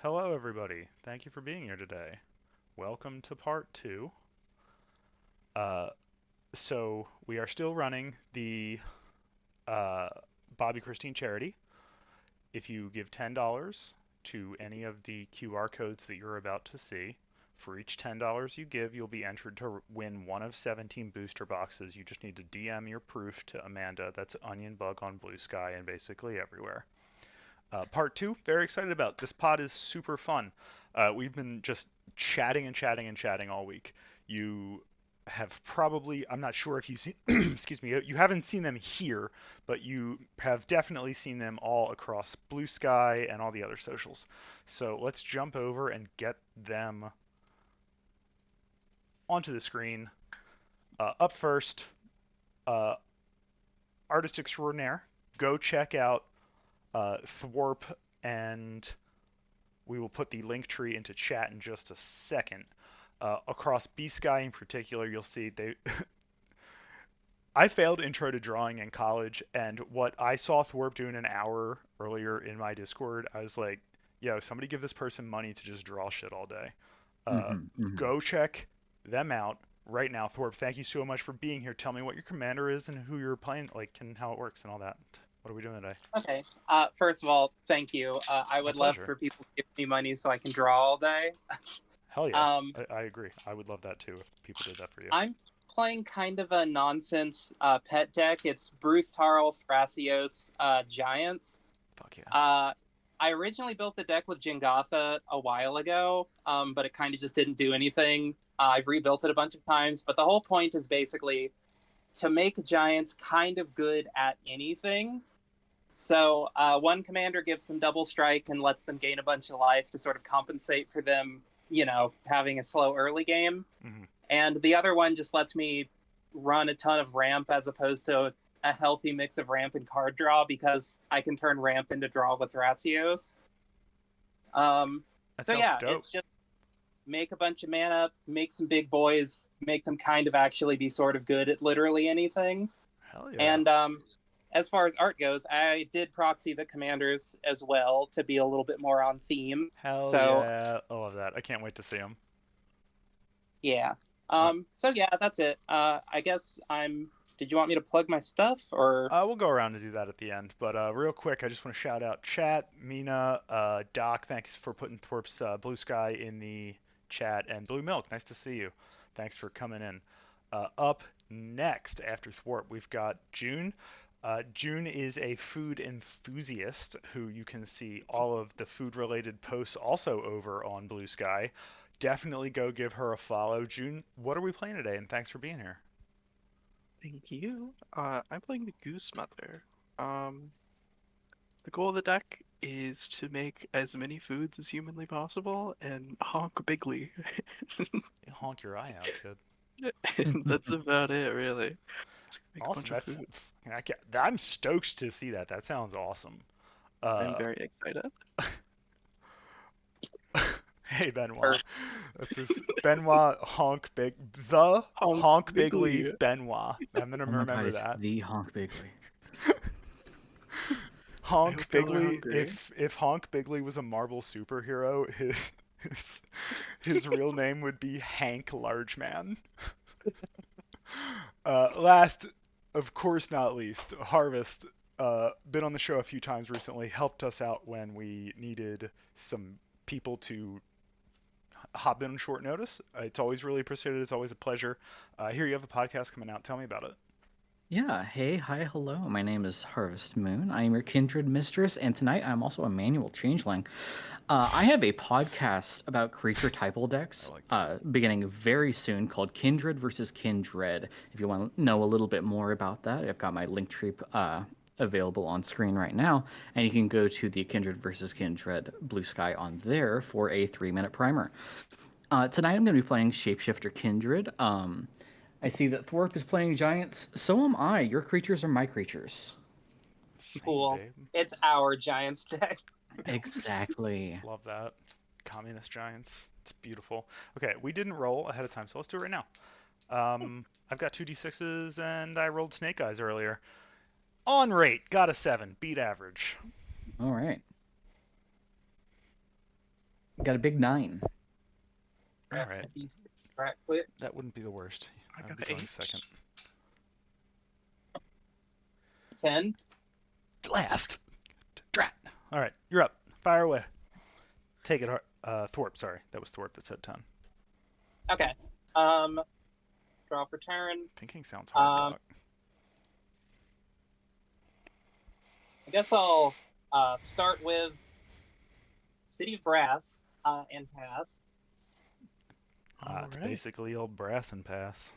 Hello, everybody. Thank you for being here today. Welcome to part two. Uh, so, we are still running the uh, Bobby Christine charity. If you give $10 to any of the QR codes that you're about to see, for each $10 you give, you'll be entered to win one of 17 booster boxes. You just need to DM your proof to Amanda. That's Onion Bug on Blue Sky and basically everywhere. Part two, very excited about. This pod is super fun. We've been just chatting and chatting and chatting all week. You have probably, I'm not sure if you've seen, excuse me, you haven't seen them here, but you have definitely seen them all across Blue Sky and all the other socials. So let's jump over and get them onto the screen. Up first, uh, Artist Extraordinaire. Go check out Thwarp, and we will put the link tree into chat in just a second. Across B Sky in particular, you'll see they. I failed intro to drawing in college, and what I saw Thwarp do in an hour earlier in my Discord, I was like, "Yo, somebody give this person money to just draw shit all day." Uh, hmm hmm Go check them out right now, Thwarp. Thank you so much for being here. Tell me what your commander is and who you're playing, like, and how it works and all that. What are we doing today? Okay. First of all, thank you. I My would love pleasure. for people to give me money so I can draw all day. Hell yeah. Um, I agree. I would love that too if people did that for you. I'm playing kind of a nonsense pet deck. It's Bruce Tarl, Thrasios, Giants. Fuck yeah. Uh, I originally built the deck with Jengatha a while ago, but it kind of just didn't do anything. I've rebuilt it a bunch of times, but the whole point is basically to make Giants kind of good at anything. So one commander gives them double strike and lets them gain a bunch of life to sort of compensate for them, having a slow early game. Hmm. And the other one just lets me run a ton of ramp as opposed to a healthy mix of ramp and card draw because I can turn ramp into draw with Thrasios. Um, That so sounds yeah, dope. it's just make a bunch of mana, make some big boys, make them kind of actually be sort of good at literally anything. Hell yeah. And as far as art goes, I did proxy the commanders as well to be a little bit more on theme. Hell So yeah. I love that. I can't wait to see them. yeah. Uh, So yeah, that's it. I guess I'm. Did you want me to plug my stuff or? we'll go around and do that at the end. But real quick, I just want to shout out chat, Mina, Doc. Thanks for putting Thorpe's Blue Sky in the chat, and Blue Milk. Nice to see you. Thanks for coming in. Up next after Thwarp, we've got June. June is a food enthusiast who you can see all of the food related posts also over on Blue Sky. Definitely go give her a follow. June, what are we playing today? And thanks for being here. Thank you. I'm playing the Goose Mother. Um, the goal of the deck is to make as many foods as humanly possible and honk bigly. Honk your eye out, kid. And that's about it, really. Just make a Awesome. bunch of That's food. I'm stoked to see that. That sounds awesome. I'm Uh, very excited. hey Benoit, Or that's his Benoit Honk Honk Bigley bigly. Benoit. I'm gonna Oh my god, remember it's that. the Honk Bigley. I Honk hope y'all are Bigley. hungry. If Honk Bigley was a Marvel superhero, his, his real name would be Hank Largeman. Last, of course not least, Harvest. Been on the show a few times recently. Helped us out when we needed some people to hop in on short notice. It's always really appreciated. It's always a pleasure. Here you have a podcast coming out. Tell me about it. Yeah, hey, hi, hello. My name is Harvest Moon. I am your kindred mistress, and tonight I'm also a manual changeling. I have a podcast about creature typal I decks like that. beginning very soon called Kindred versus Kindred. If you want to know a little bit more about that, I've got my link tree available on screen right now, and you can go to the Kindred versus Kindred Blue Sky on there for a 3 minute primer. Tonight I'm going to be playing Shapeshifter Kindred. I see that Thorpe is playing Giants. So am I. Your creatures are my creatures. Same, cool. babe. It's our Giants deck. Exactly. Love that. Communist giants. It's beautiful. Okay, we didn't roll ahead of time, so let's do it right now. I've got 2d6s and I rolled snake eyes earlier. On rate, got a 7. Beat average. All right. Got a big 9. That's Alright. an easy crack quit. That wouldn't be the worst. I I'd got be an going 8. second. 10. Last. Drat. All right, you're up. Fire away. Take it, Thorpe. Sorry, that was Thorpe that said 10. Okay. Draw for turn. Thinking sounds hard. Doc. I guess I'll start with City of Brass and pass. It's basically old brass and pass.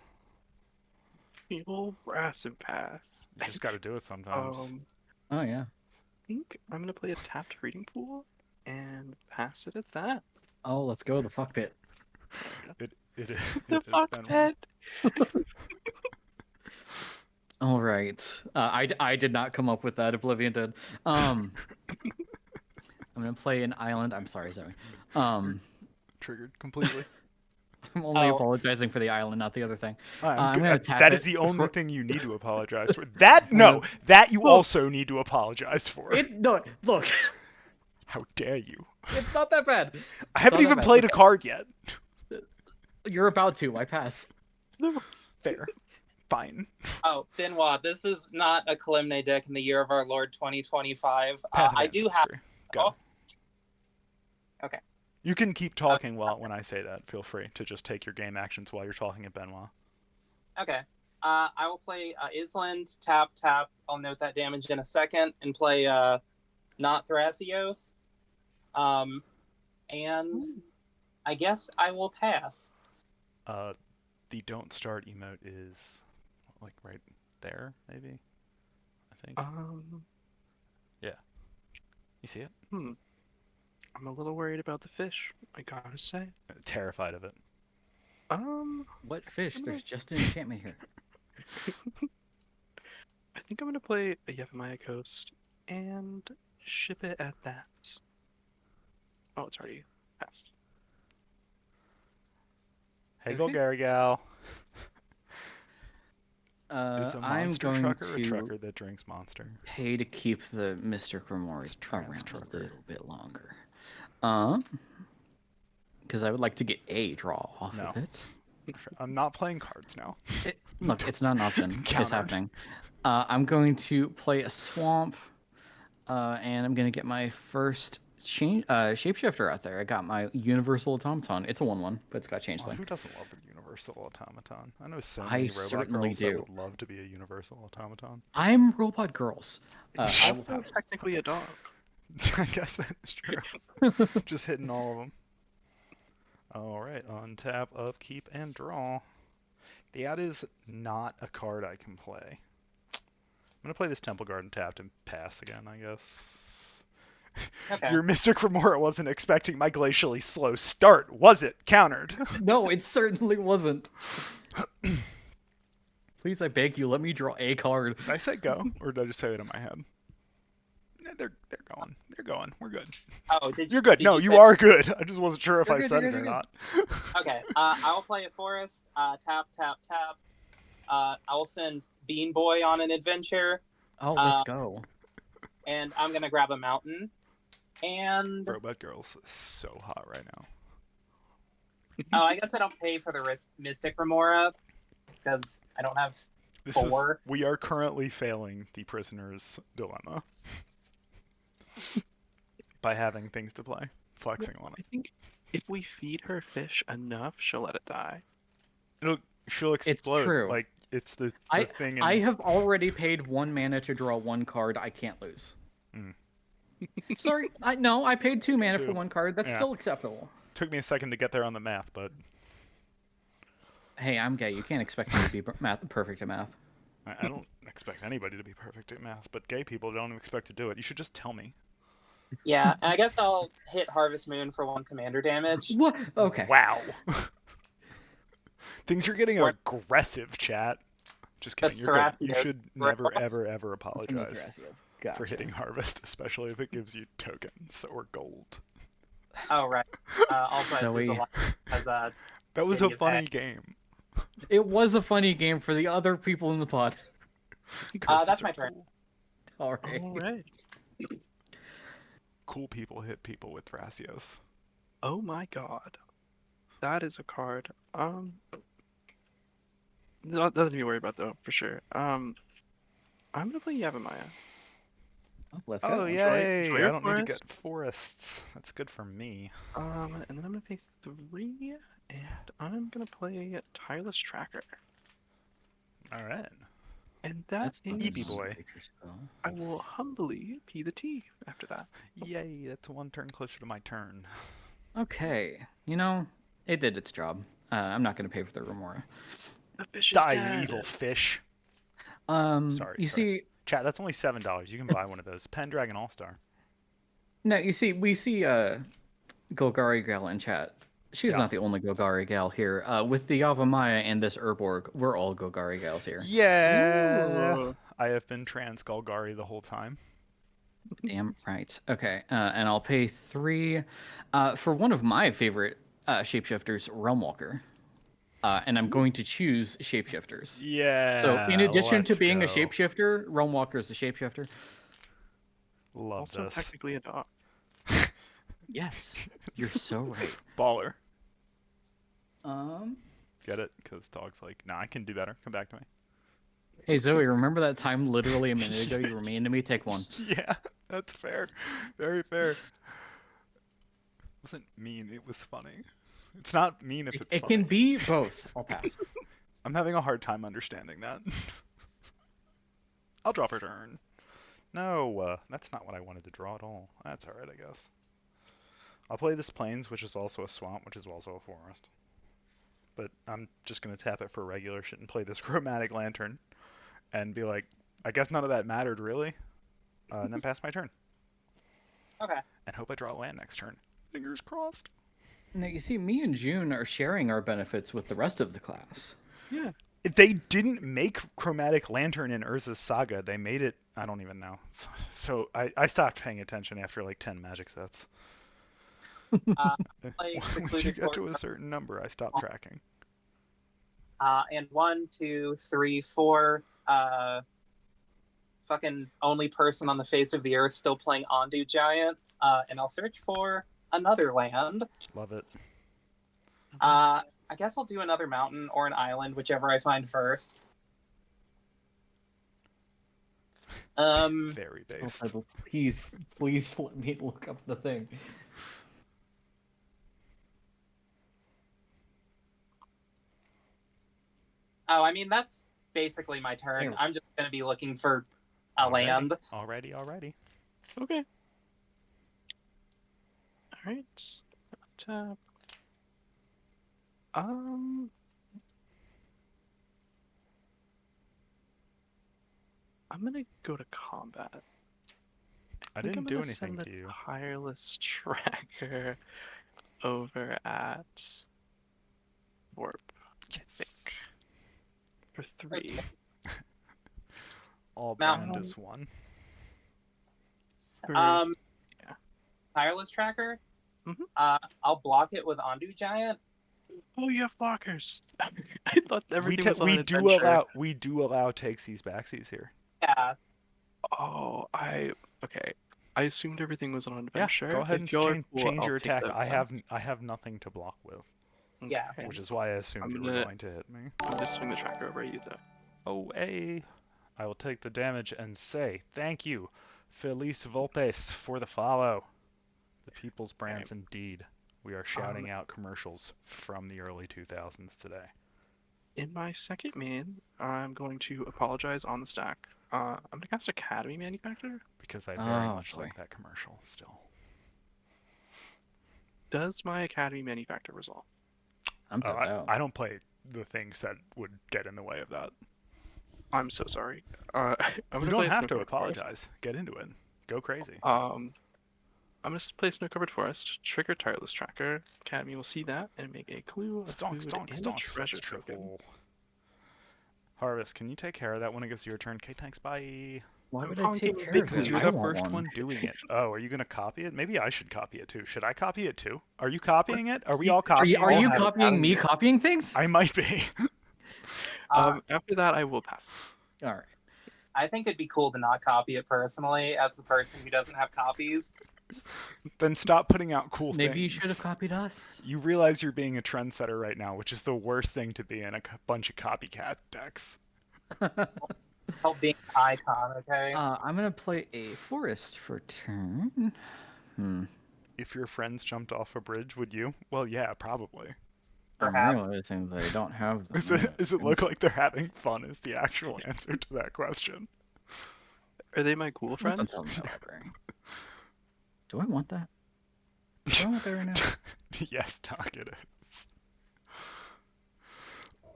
The old brass and pass. You just got to do it sometimes. Oh yeah. I think I'm gonna play a tapped reading pool and pass it at that. Oh, let's go the fuck pit. It The has fuck been pet. All right. I did not come up with that. Oblivion did. I'm gonna play an island. I'm sorry, Zoe. triggered completely. I'm only Oh. apologizing for the island, not the other thing. I'm I'm good. gonna tap That it is the only for- thing you need to apologize for. That you Well- also need to apologize for. No, look, How dare you? it's not that bad. I haven't not even that bad. played a card yet. You're about to. I pass. Fair. Fine. Oh, Benoit, this is not a Kalimne deck in the year of our Lord 2025. Path of I do have. Ancestry. Go. Oh. Okay. You can keep talking when I say that. Feel free to just take your game actions while you're talking at Benoit. Okay. I will play Island, tap. I'll note that damage in a second, and play not Thrasios. And I guess I will pass. The don't start emote is like right there, maybe. I think. You see it? I'm a little worried about the fish, I gotta say. Terrified of it. What fish? There's just an enchantment here. I think I'm gonna play a Yevamaya Coast and ship it at that. Oh, it's already passed. Hey, Okay. Bulgari gal. Is a I'm monster going trucker a to trucker that drinks monster? pay to keep the Mr. Grimoire It's a trans around trucker. a little bit longer. Because I would like to get a draw off No. of it. I'm not playing cards now. Look, it's not often. It's Countered. happening. I'm going to play a swamp, and I'm going to get my first shapeshifter out there. I got my Universal Automaton. It's a 1/1, but it's got Oh, changeling. who doesn't love the Universal Automaton? I know so I many robot certainly girls do. that would love to be a Universal Automaton. I'm Robot Girls. I will Also pass. technically a dog. I guess that's true. Just hitting all of them. Alright, on tap, upkeep, and draw. That is not a card I can play. I'm going to play this Temple Garden tapped and pass again, I guess. Okay. Your Mystic Remora wasn't expecting my glacially slow start, was it? Countered. No, it certainly wasn't. Please, I beg you, let me draw a card. Did I say go, or did I just say it in my head? Yeah, they're going. They're going. We're good. Oh, did You're good. did No, you you say- are good. I just wasn't sure if You're I good, said you're it good, or you're not. Okay. I will play a forest. Tap. I will send Bean Boy on an adventure, Oh, let's go. and I'm gonna grab a mountain. And Robot Girls is so hot right now. I guess I don't pay for the Mystic Remora because I don't have This 4. We are currently failing the prisoner's dilemma by having things to play, flexing on I it. think if we feed her fish enough, she'll let it die. She'll explode. true. Like it's the I- thing. I have already paid 1 mana to draw 1 card. I can't lose. Mm. Sorry, I paid 2 mana for 2. 1 card. That's Yeah. still acceptable. Took me a second to get there on the math, but Hey, I'm gay. You can't expect me to be perfect at math. I don't expect anybody to be perfect at math. But gay people don't expect to do it. You should just tell me. Yeah, and I guess I'll hit Harvest Moon for 1 commander damage. What? Okay. Wow. Things are getting What? aggressive, chat. Just The kidding. You're good. You Thrasios should were never, off. ever From the apologize Thrasios. for Gotcha. hitting harvest, especially if it gives you tokens or gold. Oh right. Also, So there's a we- lot as That was City a of funny X. game. It was a funny game for the other people in the pod. Curses that's are my turn. cool. All right. All right. Cool people hit people with Thrasios. Oh my god. That is a card. Nothing to be worried about though, for sure. I'm gonna play Yavimaya. Oh, let's Oh, go. Enjoy yay! I your don't need to forest. get forests. That's good for me. And then I'm gonna pay 3, and I'm gonna play Tireless Tracker. All right. And that That's not Eepy is, boy. nature spell. I will humbly P the T after that. Yay! That's one turn closer to my turn. Okay, it did its job. I'm not going to pay for the Remora. The fish is Die, you dead. evil fish. Sorry. Sorry. Chat, that's only $7. You can buy one of those. Pendragon All-Star. We see Golgari Gal in chat. She's Yeah. not the only Golgari Gal here. With the Yavimaya and this Urborg, we're all Golgari Gals here. Yeah! Ooh. I have been trans Golgari the whole time. Damn right. Okay, and I'll pay 3 for one of my favorite shapeshifters, Realmwalker. And I'm going to choose shapeshifters. Yeah. So, in addition to let's being a go. shapeshifter, Realmwalker is a shapeshifter. Love Also this. technically a dog. Yes, you're so right. Baller. Um. Get it? Because dog's like, nah, I can do better. Come back to me. Hey Zoe, remember that time literally a minute ago you were mean to me? Take 1. Yeah, that's fair. Very fair. It wasn't mean, it was funny. It's not mean if it's It funny. can be both. I'll pass. I'm having a hard time understanding that. I'll draw for turn. No, that's not what I wanted to draw at all. That's alright, I guess. I'll play this Plains, which is also a swamp, which is also a forest. But I'm just going to tap it for regular shit and play this Chromatic Lantern. And be like, I guess none of that mattered, really? And then pass my turn. Okay. And hope I draw a land next turn. Fingers crossed. Now you see, me and June are sharing our benefits with the rest of the class. Yeah. They didn't make Chromatic Lantern in Urza's Saga. They made it... I don't even know. So I stopped paying attention after like 10 Magic sets. Play Once you Secluded get to a Forest. certain number, I stopped tracking. And 1, 2, 3, 4. Fucking only person on the face of the earth still playing Ondu Giant. And I'll search for another land. Love it. I guess I'll do another mountain or an island, whichever I find first. Very based. Please let me look up the thing. Oh, I mean, that's basically my turn. Here. I'm just going to be looking for a land. Alrighty. Okay. Alright. Tap. I'm gonna go to combat. I think didn't I'm do gonna anything send the to you. Tireless Tracker over at Warp, I think. For 3. All Mountain. bound as one. For, Yeah. yeah. Tireless Tracker. Mhm. I'll block it with Ondu Giant. Oh, you have blockers. I thought everything was on an do adventure. allow takesies backsies here. Yeah. Oh, okay. I assumed everything was on an Yeah, adventure. go ahead If and y'all are change, cool, change I'll your take attack. that I have nothing to block with, Yeah. Okay. which is why I assumed I'm you were gonna- going to hit me. I'm gonna swing the tracker over. I use it. Oh, hey. I will take the damage and say thank you, Felice Volpes, for the follow. The people's brands indeed. We are shouting out commercials from the early 2000s today. In my second main, I'm going to apologize on the stack. I'm gonna cast Academy Manufacturer. Because I very Oh, much boy. like that commercial still. Does my Academy Manufactor resolve? I'm Oh, tapped out. I don't play the things that would get in the way of that. I'm so sorry. I'm gonna You don't play have to Snow-Covered Forest. apologize. Get into it. Go crazy. I'm gonna play Snow-Covered Forest, trigger Tireless Tracker. Academy will see that and make a clue, a Stonk, food, stonk, and a stonk. treasure That's token. triple. Harvest, can you take care of that when it gets your turn? Okay, thanks, bye. Why would I honking take care big of Because it? you're I the want first one. one doing it. Oh, are you going to copy it? Maybe I should copy it too. Should I copy it too? Are you copying it? Are we all Are copying you, are it? you have copying me Academy. copying things? I might be. Uh, After that, I will pass. All right. I think it'd be cool to not copy it personally, as the person who doesn't have copies. Then stop putting out cool things. Maybe you should have copied us. You realize you're being a trendsetter right now, which is the worst thing to be in a bunch of copycat decks. Help being an icon, okay? I'm gonna play a forest for turn. If your friends jumped off a bridge, would you? Well, yeah, probably. I'm Perhaps. realizing they don't have. Does it look like they're having fun? Is the actual answer to that question? Are they my cool Don't friends? tell me the library. Do I want that? Do I want that right now? Yes, Doc, it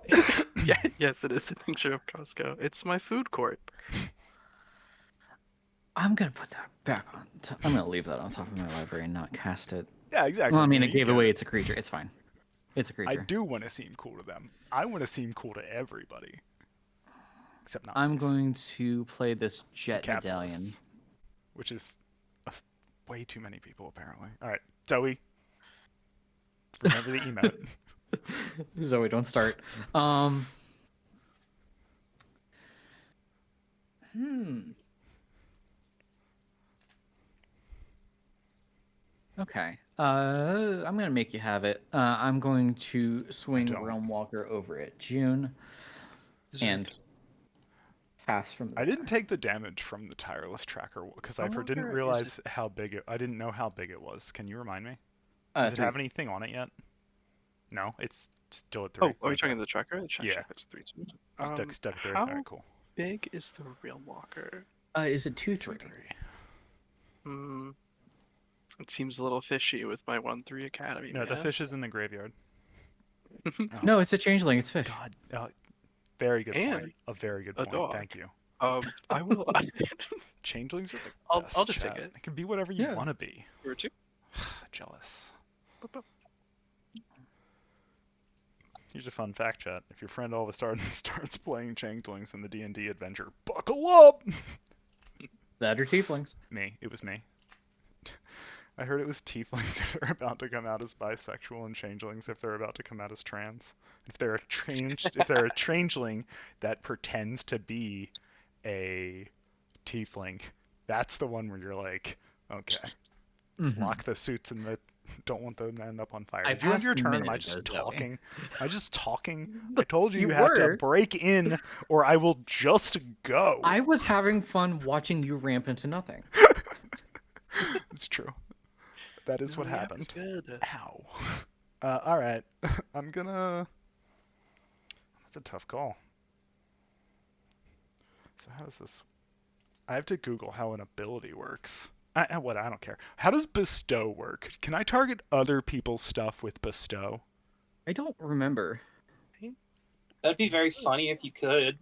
is. Yeah, yes, it is a picture of Costco. It's my food court. I'm gonna put that back on. I'm gonna leave that on top of my library and not cast it. Yeah, exactly. Well, I mean, Yeah, it you gave get away it. it's a creature. It's fine. It's a creature. I do want to seem cool to them. I want to seem cool to everybody. Except Nazis. I'm going to play this jet medallion. Capitalists, which is way too many people, apparently. All right, Zoe. Remember the emote. Zoe, don't start. Okay. I'm gonna make you have it. I'm going to swing don't. Realm Walker over at June and pass from. I didn't take the damage from the tireless tracker because I Realm didn't Walker, is realize how big it. I didn't know how big it was. Can you remind me? Does it Three. have anything on it yet? No, it's still at 3. Oh, are you Okay. talking the tracker? The Yeah. tracker's 3. Stuck at 3. how All right, cool. big is the Realm Walker? Is it 2/3? 3. Hmm. It seems a little fishy with my 1/3 Academy. No, the man. fish is in the graveyard. No, it's a changeling. It's fish. God, very good And point. A very good a point. dog. Thank you. I will. Changelings are the I'll best, just take chat. it. It can be whatever you Yeah. want to be. Or 2. Jealous. Here's a fun fact, chat. If your friend all of a sudden starts playing Changelings in the D&D adventure, buckle up! That or tieflings. Me. It was me. I heard it was tieflings if they're about to come out as bisexual, and changelings if they're about to come out as trans. If they're a changeling that pretends to be a tiefling, that's the one where you're like, okay, lock the suits and don't want them to end up on fire. I Did you end passed your the turn? minute Am I ago, just Zoe. talking? Am I just talking? I told you You you have to were. break in, or I will just go. I was having fun watching you ramp into nothing. It's true. That is what Yeah, happened. it's good. Ow. All right. I'm gonna. That's a tough call. So how does this? I have to Google how an ability works. I don't care. How does bestow work? Can I target other people's stuff with bestow? I don't remember. That'd be very funny if you could.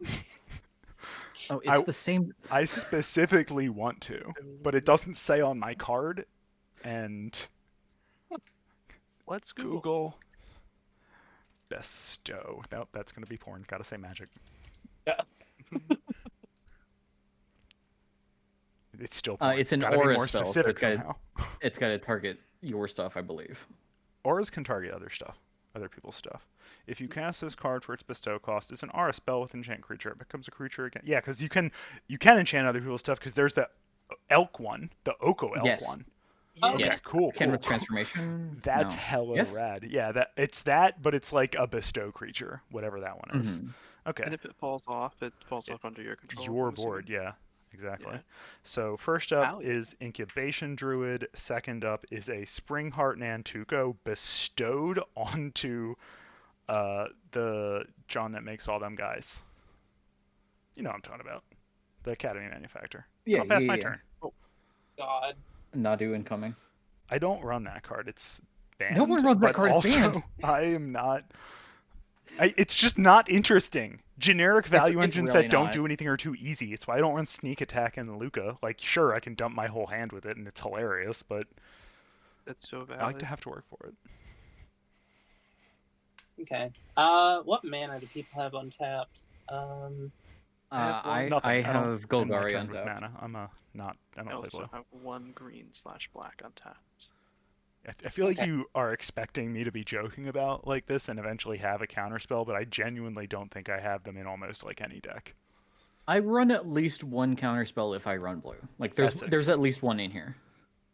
Oh, it's I- the same. I specifically want to, but it doesn't say on my card. And Let's Google. Google bestow. Nope, that's gonna be porn. Gotta say magic. Yeah. It's still porn. It's an Gotta be aura more spell, so specific it's gotta- somehow. It's got to target your stuff, I believe. Auras can target other stuff, other people's stuff. If you cast this card for its bestow cost, it's an aura spell with enchant creature. It becomes a creature again. Yeah, because you can enchant other people's stuff because there's the elk one, the Oko elk Yes. one. Oh, Okay, Yes. cool. Kenrith cool. transformation. That's No. hella Yes? rad. Yeah, it's that, but it's like a bestow creature, whatever that one is. Mhm. Okay. And if it falls off under your control. Your I'm assuming. board, yeah, exactly. Yeah. So first up Value. is Incubation Druid. Second up is a Springheart Nantuko bestowed onto the John that makes all them guys. You know what I'm talking about. The Academy manufacturer. Yeah, I'll pass yeah, my yeah. turn. God. Nadu incoming. I don't run that card. It's banned. No one runs that but card, it's Also, banned. I am not. It's just not interesting. Generic value it's engines really that don't not. do anything are too easy. It's why I don't run Sneak Attack and Luca. Like, sure, I can dump my whole hand with it and it's hilarious, but That's so valid. I like to have to work for it. Okay. What mana do people have untapped? I have one. Nothing. I don't have end my Golgari turn with untapped. mana. I I don't play also blue. have 1 green/black untapped. I feel like Okay. you are expecting me to be joking about like this and eventually have a counterspell, but I genuinely don't think I have them in almost like any deck. I run at least one counterspell if I run blue. Like there's Essex. at least one in here.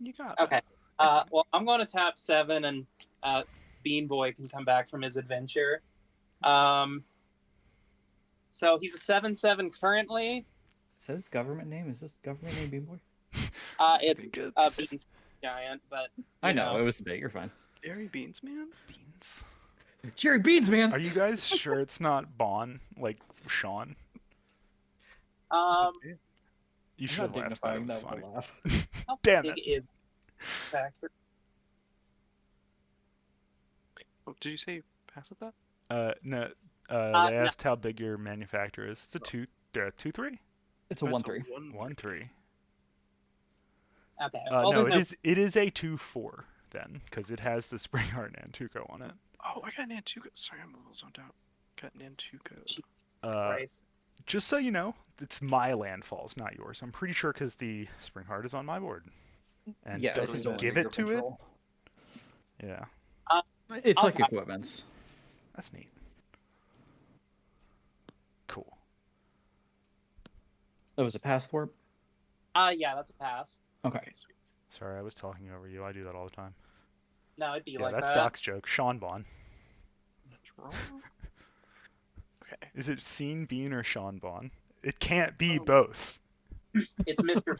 You got it. Okay. Well, I'm going to tap 7, and Bean Boy can come back from his adventure. So he's a 7/7 currently. Says government name. Is this government name Bean Boy? It's think it's Bean's giant, but I know it was big. You're fine. Jerry Beans, man. Beans. Jerry Beans, man. Are you guys sure it's not Bon, like Sean? um, You I'm should not have laughed. That dignifying was that funny. with a laugh. how Damn big it. is factor? Oh, did you say pass at that? No. They no. asked how big your manufacturer is. It's a 2-3? It's a That's 1/3. 1-3. Okay. Well, No, there's it is a 2-4 then, because it has the Spring Heart Nantuko on it. Oh, I got Nantuko. Sorry, I'm a little zoned out. Got Nantuko. Christ. Just so you know, it's my landfalls, not yours. I'm pretty sure because the Spring Heart is on my board. And Yeah, doesn't it's still give under it your to control. it. Yeah, It's I'll like have- equipments. that's neat. Cool. That was a pass warp. Yeah, that's a pass. Okay. Sweet. Sorry, I was talking over you. I do that all the time. No, it'd be Yeah, like that's that. Doc's joke. Sean Bon. What's wrong? Okay. Is it Scene Bean or Sean Bon? It can't be Oh. both. It's Mr.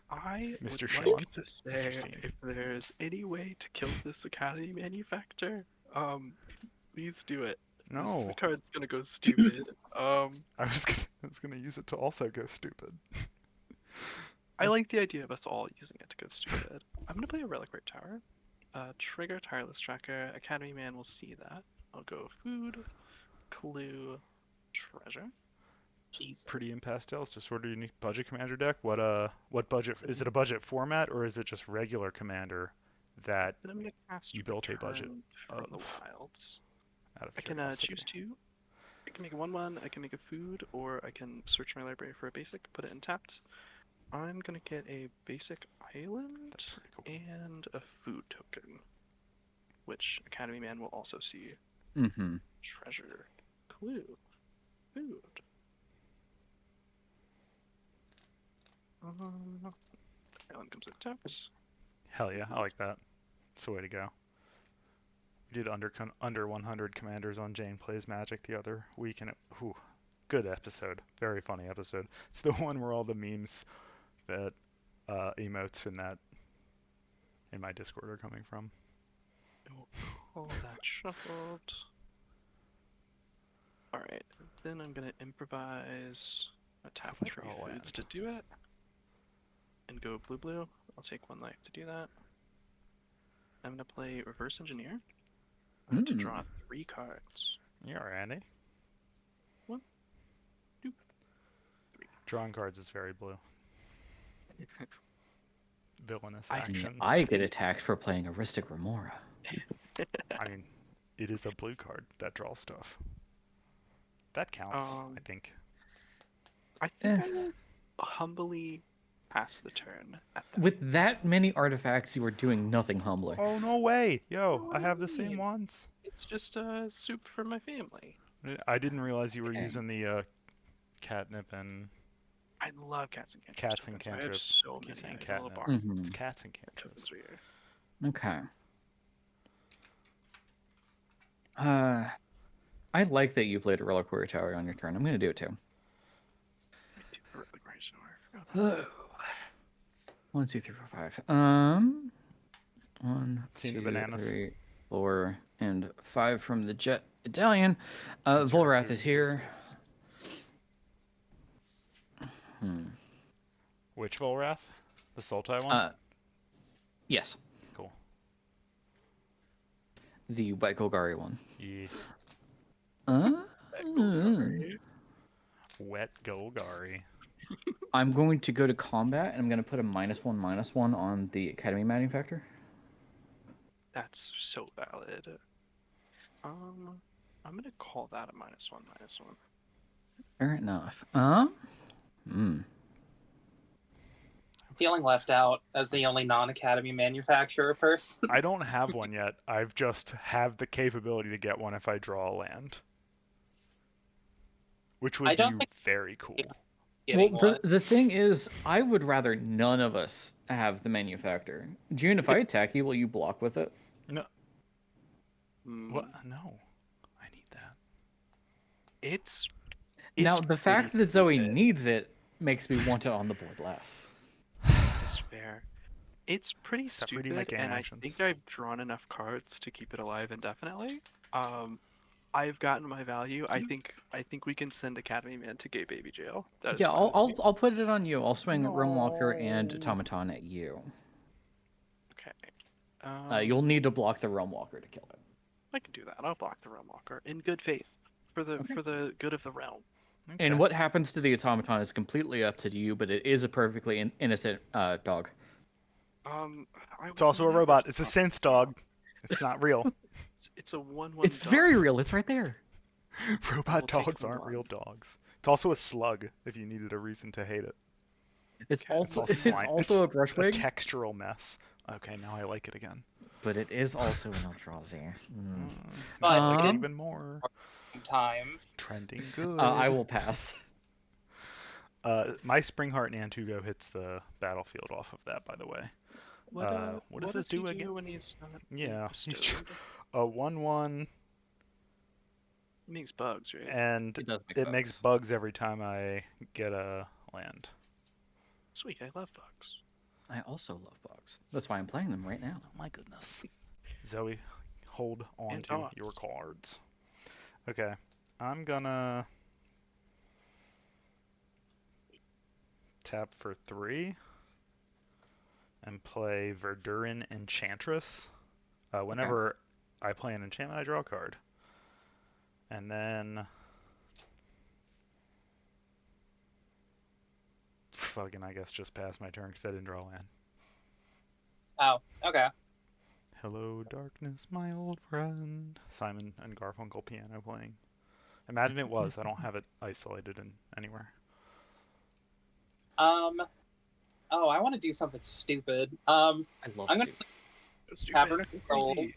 I Mr. would Sean? like to say Scene. if there's any way to kill this Academy manufacturer, please do it. No, This card's gonna go stupid. I was gonna use it to also go stupid. I like the idea of us all using it to go stupid. I'm gonna play a Reliquary Tower. Trigger Tireless Tracker. Academy Man will see that. I'll go food, clue, treasure. Jesus. Pretty in pastels, just sort of unique budget commander deck. What budget is it? A budget format or is it just regular commander that Then I'm gonna cast You built a budget Return from the of- Wilds. out of I can curiosity? choose two. I can make a 1/1, I can make a food, or I can search my library for a basic, put it in tapped. I'm gonna get a basic island That's pretty cool. and a food token, which Academy Man will also see. Mm-hmm. Treasure, clue, food. Island comes in tapped. Hell yeah, I like that. It's the way to go. We did under 100 commanders on Jane Plays Magic the other week, and good episode, very funny episode. It's the one where all the memes that emotes in my Discord are coming from. All that shuffled. Alright, then I'm gonna improvise a tap Draw 3 a foods land. to do it. And go blue. I'll take 1 life to do that. I'm gonna play Reverse Engineer to draw 3 cards. Yeah, Andy. 1, 2, 3. Drawing cards is very blue. Villainous I- actions. I get attacked for playing Aristic Remora. I mean, it is a blue card that draws stuff. That counts, I think. I think I will humbly pass the turn at that. With that many artifacts, you are doing nothing humbly. Oh, no way! Yo, I have the What do you same mean? ones. It's just soup for my family. I didn't realize you were Dang. using the catnip and I love cats and cantrips. Cats and tokens. I have cantrips. so Keep many. saying I got a little catnip. bar It's Mhm. cats and of cantrips. tokens right here. Okay. I like that you played a Reliquary Tower on your turn. I'm going to do it too. I do the Reliquary Tower, I forgot about that. 1, 2, 3, 4, 5. 1, Seen the 2, bananas. 3, 4, and 5 from the Jet Italian. Since you're Volrath doing is here. those. Which Volrath? The Sultai one? Yes, Cool. the White Golgari one. Yeah. Golgari. Wet Golgari. I'm going to go to combat, and I'm going to put a -1/-1 on the Academy Manufacturer. That's so valid. I'm gonna call that a -1/-1. Fair enough. Feeling left out as the only non-Academy manufacturer person. I don't have one yet. I've just have the capability to get one if I draw a land. which I would don't be think- very cool. Getting one. the thing is, I would rather none of us have the manufactor. June, if I attack you, will you block with it? No, Hmm, what? No, I need that. It's Now, it's the fact that Zoe stupid. needs it makes me want it on the board less. That is fair. It's pretty Except for redeem my stupid, gain and I actions. think I've drawn enough cards to keep it alive indefinitely. I've gotten my value. I think we can send Academy Man to gay baby jail. That is Yeah, fine with me. I'll put it on you. I'll swing Realmwalker and No. Automaton at you. Okay. You'll need to block the Realmwalker to kill it. I can do that. I'll block the Realm Walker in good faith for the good of the realm. Okay. And what happens to the Automaton is completely up to you, but it is a perfectly innocent dog. It's also a robot. It's a synth dog. It's not real. It's a 1/1. It's dog. very real. It's right there. Robot We'll take dogs them aren't on. real dogs. It's also a slug. If you needed a reason to hate it. It's Okay. also all it's slime. also a It's Brushwig, a textural mess. Okay, now I like it again. but it is also an Eldrazi. But I like it Um, even more. time. Trending good. I will pass. My Springheart Nantugo hits the battlefield off of that, by the way. What does this he do again? when he's not Yeah, he's bestowed? A 1/1, He makes bugs, right? and It does make it makes bugs. bugs every time I get a land. Sweet, I love bugs. I also love bugs. That's why I'm playing them right now. Oh my goodness. Zoe, hold on And to your dogs. cards. Okay, I'm gonna tap for 3 and play Verduran Enchantress. Whenever I play an enchantment, I draw a card. And then fucking, I guess, just pass my turn because I didn't draw a land. Oh, okay. Hello, darkness, my old friend. Simon and Garfunkel piano playing. Imagine it was. I don't have it isolated in anywhere. Oh, I want to do something stupid. I love I'm gonna- Steve. Stupid. Tavern Go Controls. crazy.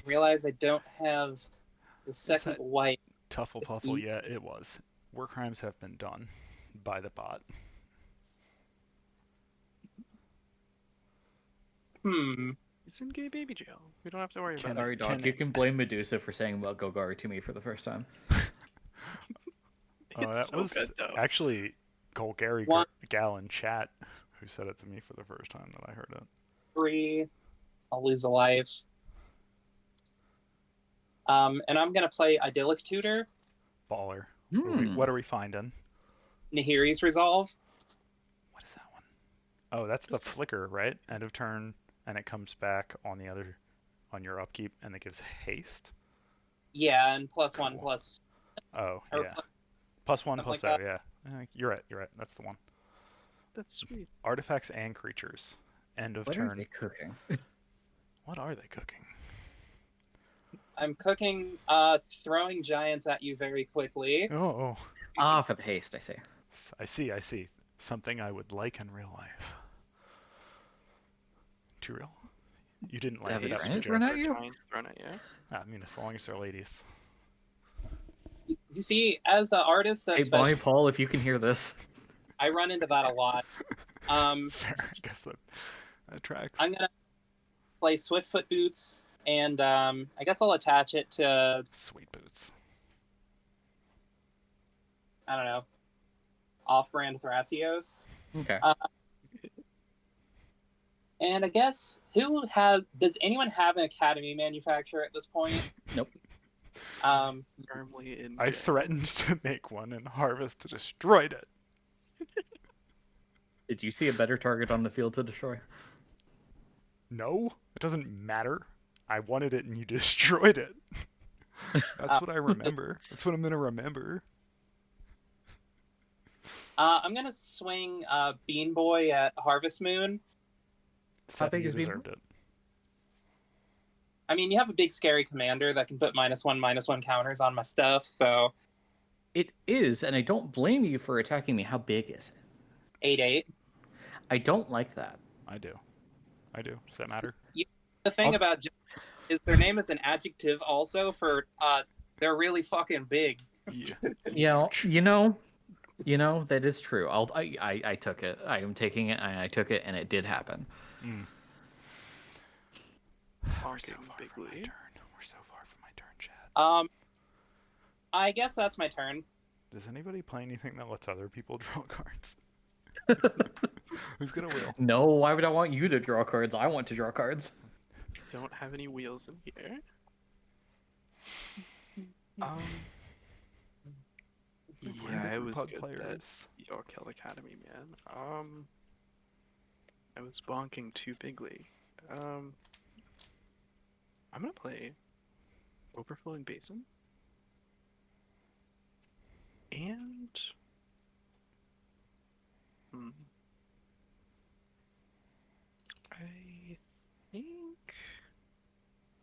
Realize I don't have the second that- white. Tuffle Puffle, yeah, it was. War crimes have been done by the bot. He's in gay baby jail. We don't have to worry Can about I- Sorry, dog. Can You it- can blame Medusa for saying about Golgari to me for the first time. it. Oh, It's that so was good though. actually Golgari One- Gal in chat who said it to me for the first time that I heard it. 3. I'll lose a life. And I'm gonna play Idyllic Tutor, Baller. Hmm. What are we finding? Nahiri's Resolve. What is that one? Oh, that's the flicker, right? End of turn, and it comes back on your upkeep, and it gives haste. Yeah, and +1 Cool. plus. Oh, Or yeah. +1 something plus like that, yeah. You're right. That's the one. That's sweet. Artifacts and creatures. End of What are turn. they cooking? What are they cooking? I'm cooking, throwing giants at you very quickly. Oh, For the haste, I see. I see. Something I would like in real life. Too real? You didn't like Have it. it That was a thrown joke. at you? Giants thrown at you. I mean, as long as they're ladies. You see, as an artist, Hey, that's Bonnie Paul, if you can hear this. I run into that a lot. Fair, I guess that tracks. I'm gonna play Swiftfoot Boots, and I guess I'll attach it to, Sweet boots. I don't know, off-brand Thrasios. Okay. And I guess does anyone have an Academy manufacturer at this point? Nope. Firmly in I jail. threatened to make one, and Harvest destroyed it. Did you see a better target on the field to destroy? No, it doesn't matter. I wanted it, and you destroyed it. That's what I remember. That's what I'm gonna remember. I'm gonna swing Bean Boy at Harvest Moon. Seth, big you is Bean deserved it. I mean, you have a big scary commander that can put -1/-1 counters on my stuff, so It is, and I don't blame you for attacking me. How big is it? 8/8. I don't like that. I do. Does that matter? The thing I'll- about is their name is an adjective also for They're really fucking big. Yeah. That is true. I took it. I am taking it. I took it, and it did happen. Mm. We're so Honking far from my bigly. turn. We're so far from my turn, Chad. I guess that's my turn. Does anybody play anything that lets other people draw cards? Who's gonna wheel? No, why would I want you to draw cards? I want to draw cards. Don't have any wheels in here. Um. We're Yeah, the it group was hug good that players. York Hill Academy, man. I was bonking too bigly. I'm gonna play Overflowing Basin. And I think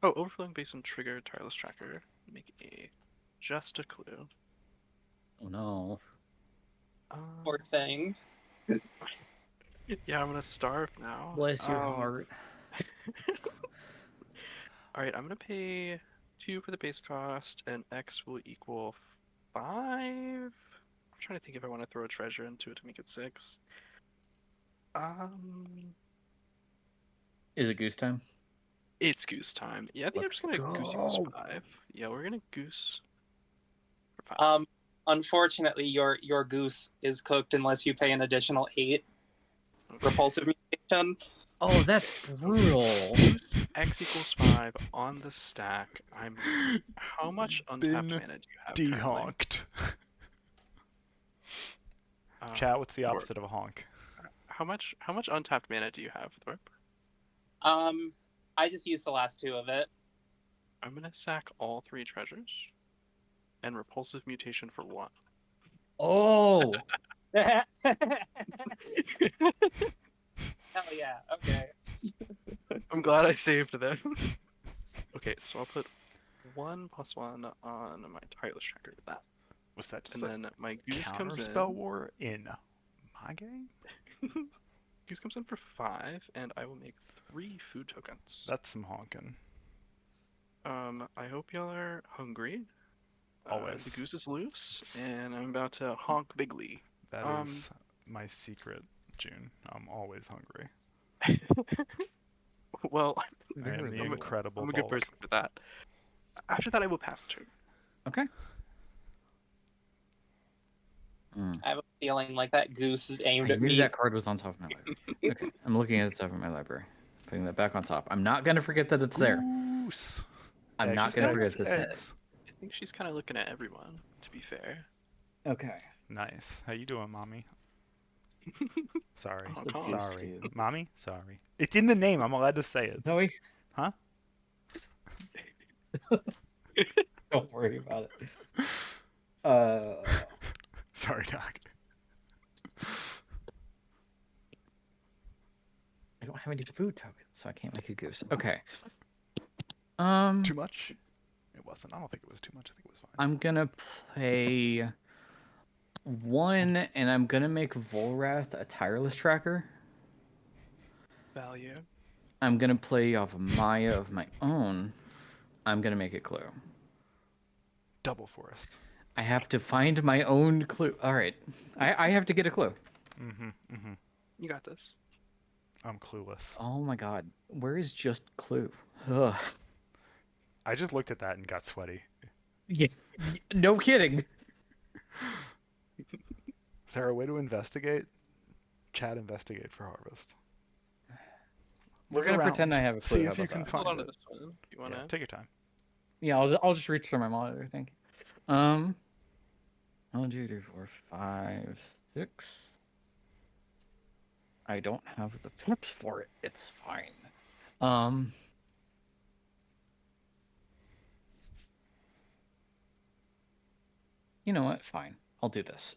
Overflowing Basin trigger Tireless Tracker. Make just a clue. Oh no. Poor thing. Yeah, I'm gonna starve now. Bless your heart. Alright, I'm gonna pay 2 for the base cost, and X will equal 5. I'm trying to think if I want to throw a treasure into it to make it 6. Is it goose time? It's goose time. Yeah, I think I'm Let's just gonna goose equals 5. Yeah, we're gonna goose for 5. Unfortunately, your goose is cooked unless you pay an additional 8 repulsive mutation. Oh, that's brutal. Goose X equals 5 on the stack. How much untapped Been mana do you have currently? De-honked. Chat, what's the Thorpe, opposite of a honk? How much untapped mana do you have, Thorpe? I just used the last 2 of it. I'm gonna sack all 3 treasures and repulsive mutation for 1. Oh. Hell yeah, okay. I'm glad I saved them. Okay, so I'll put 1 + 1 on my Tireless Tracker with that. Was that just And then my goose counter comes in. spell war in my game? Goose comes in for 5, and I will make 3 food tokens. That's some honking. I hope y'all are hungry. Always. The goose is loose, and I'm about to honk bigly. That is my secret, June. I'm always hungry. Well, I am the incredible I'm a good Bulk. person for that. After that, I will pass turn. Okay. I have a feeling like that goose is aimed I at knew me. that card was on top of my library. Okay, I'm looking at the stuff in my library. Putting that back on top. I'm not gonna forget that it's there. Goose. I'm not Eggs, gonna eggs, forget this. eggs. I think she's kind of looking at everyone, to be fair. Okay. Nice. How you doing, mommy? Sorry. Oh, The God. Sorry. goose, dude. Mommy? Sorry. It's in the name. I'm allowed to say it. Zoe? Huh? Don't worry about it. Sorry, Doc. I don't have any food tokens, so I can't make a goose. Okay. Too much? It wasn't. I don't think it was too much. I think it was fine. I'm gonna play 1, and I'm gonna make Volrath a Tireless Tracker. Value. I'm gonna play off Maya of my own. I'm gonna make it Clue. Double Forest. I have to find my own clue. All right. I have to get a clue. You got this. I'm clueless. Oh my god. Where is just clue? Ugh. I just looked at that and got sweaty. Yeah. No kidding. Is there a way to investigate? Chat investigate for harvest. We're Look gonna around. pretend I have a clue. See How if you about can that? find Hold on to it. this one. You wanna? Yeah, take your time. Yeah, I'll just reach through my monitor, I think. 1, 2, 3, 4, 5, 6. I don't have the pips for it. It's fine. You know what? Fine. I'll do this.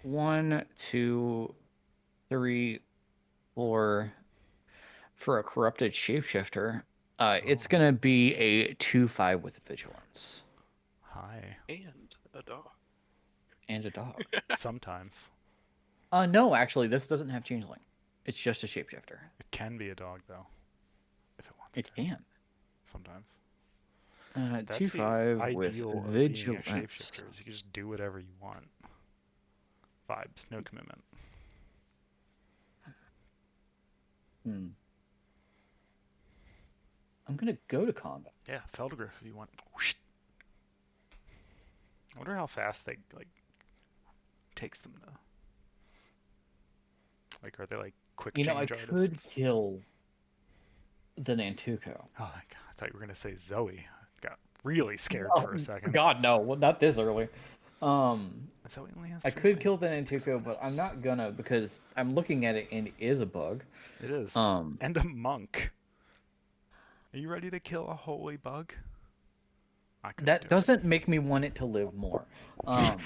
1, 2, 3, 4. For a corrupted shapeshifter, it's gonna be a 2/5 with vigilance Hi. And a dog. and a dog. Sometimes. No, actually, this doesn't have changeling. It's just a shapeshifter. It can be a dog, though. If it wants It to. can. Sometimes. That's 2/5 with ideal of being a vigilance. shapeshifter. Is you can just do whatever you want. Vibes, no commitment. Hmm. I'm gonna go to combat. Yeah, Feldgriff if you want. I wonder how fast they takes them to. Are they quick You know, I change could artists? kill the Nantuko. Oh my god, I thought you were gonna say Zoe. Got really scared for a second. God, no, well, not this early. Zoe only has I 3 could kill the lands, picks Nantuko, up but I'm this. not gonna because I'm looking at it and it is a bug. It is. Um, And a monk. Are you ready to kill a holy bug? I couldn't that do doesn't make me want it to live more. I'm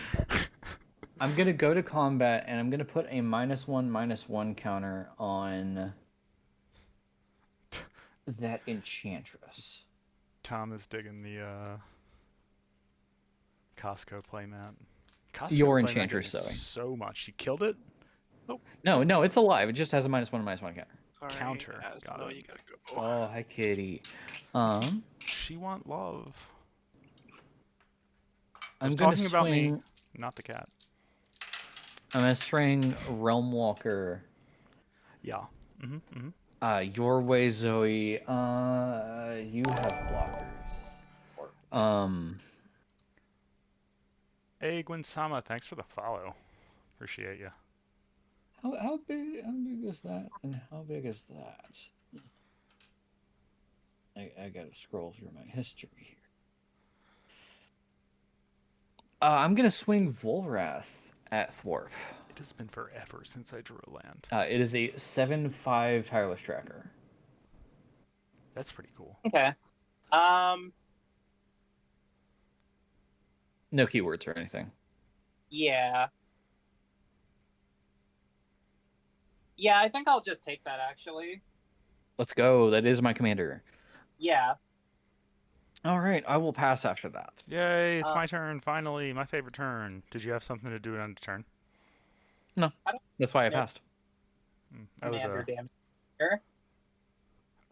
gonna go to combat and I'm gonna put a -1/-1 counter on that Enchantress. Tom is digging the Costco playmat. Costco Your playmat Enchantress, getting Zoe. so much. You killed it? No, it's alive. It just has a -1/-1 counter. Sorry, Counter. Got Asmo, it. you gotta go. Oh, hi, kitty. She want love. I I'm was gonna talking about me, swing. not the cat. I'm gonna swing Realm Walker. Yeah. Your way, Zoe. You have blockers. Hey, Gwen-sama, thanks for the follow. Appreciate you. How big is that, and how big is that? I gotta scroll through my history here. I'm gonna swing Volrath at Thwarp. It has been forever since I drew a land. It is a 7/5 tireless tracker. That's pretty cool. Okay. No keywords or anything. Yeah. Yeah, I think I'll just take that actually. Let's go. That is my commander. Yeah. All right, I will pass after that. Yay, it's my turn, finally. My favorite turn. Did you have something to do it on the turn? No, that's why I Nope. passed. That was Commander a... damage. Sure.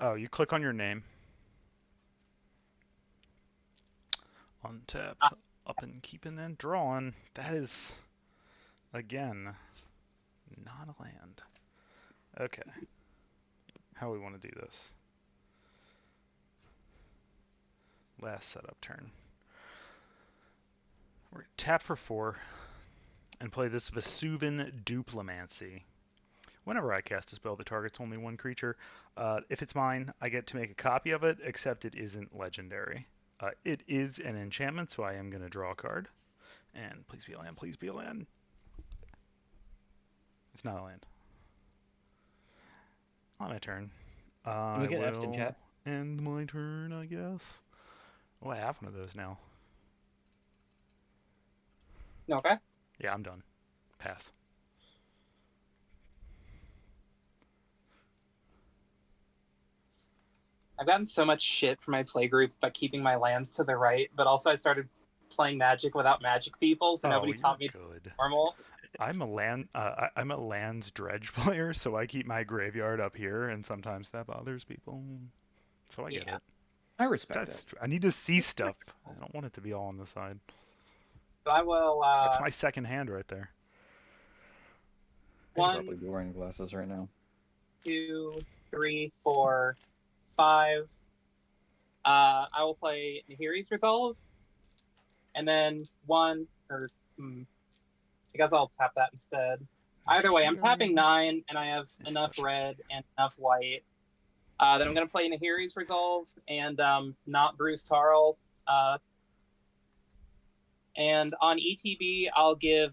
Oh, you click on your name. Untap, up and keeping and drawing. That is, again, not a land. Okay. How we want to do this? Last setup turn. We're going to tap for 4 and play this Vesuvan Duplimancy. Whenever I cast a spell that targets only one creature, if it's mine, I get to make a copy of it, except it isn't legendary. It is an enchantment, so I am going to draw a card. And please be a land, please be a land. It's not a land. On my turn. Can we get F's in chat? End my turn, I guess. Oh, I have one of those now. Okay. Yeah, I'm done. Pass. I've gotten so much shit from my playgroup by keeping my lands to the right, but also I started playing Magic without Magic people, so nobody taught me good. normal. I'm a lands dredge player, so I keep my graveyard up here, and sometimes that bothers people. So I get it. I respect it. I need to see stuff. I don't want it to be all on the side. So I will. That's my second hand right there. I should One, probably be wearing glasses right now. 2, 3, 4, 5. I will play Nahiri's Resolve, and then I guess I'll tap that instead. Either way, I'm tapping 9, and I have enough red and enough white. Then I'm going to play Nahiri's Resolve and not Bruce Tarl. And on ETB, I'll give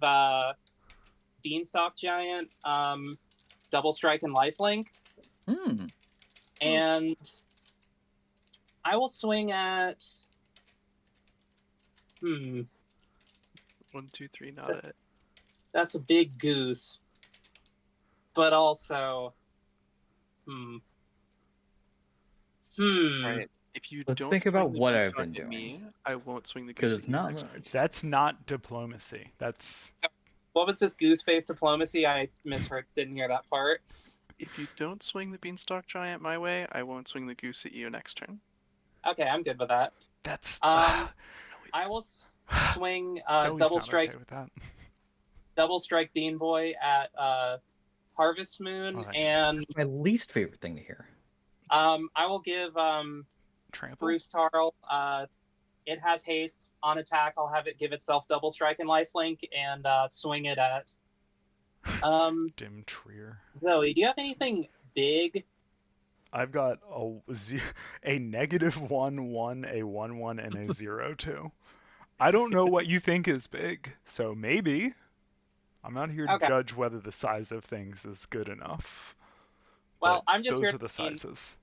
Beanstalk Giant Double Strike and Lifelink. And I will swing at... 1, 2, 3, not it. That's a big goose. But also... Right. If you Let's don't think swing about the what I've beanstalk been at doing. me, I won't swing the Because goose it's at you not next much. turn. That's not diplomacy. That's... What was this goose-based diplomacy? I misheard. Didn't hear that part. If you don't swing the beanstalk giant my way, I won't swing the goose at you next turn. Okay, I'm good with that. That's I will swing Zoe's double not strike okay with that. Bean Boy at Harvest Moon, Oh, and My least favorite thing to hear. I will give Trample. Bruce Tarl. It has haste on attack. I'll have it give itself double strike and lifelink, and swing it at Dim Trier. Zoe. Do you have anything big? I've got a -1/1, a 1/1, and a 0/2. I don't know what you think is big, so maybe. I'm not here to Okay. judge whether the size of things is good enough. Well, but I'm just those here are the to gain sizes.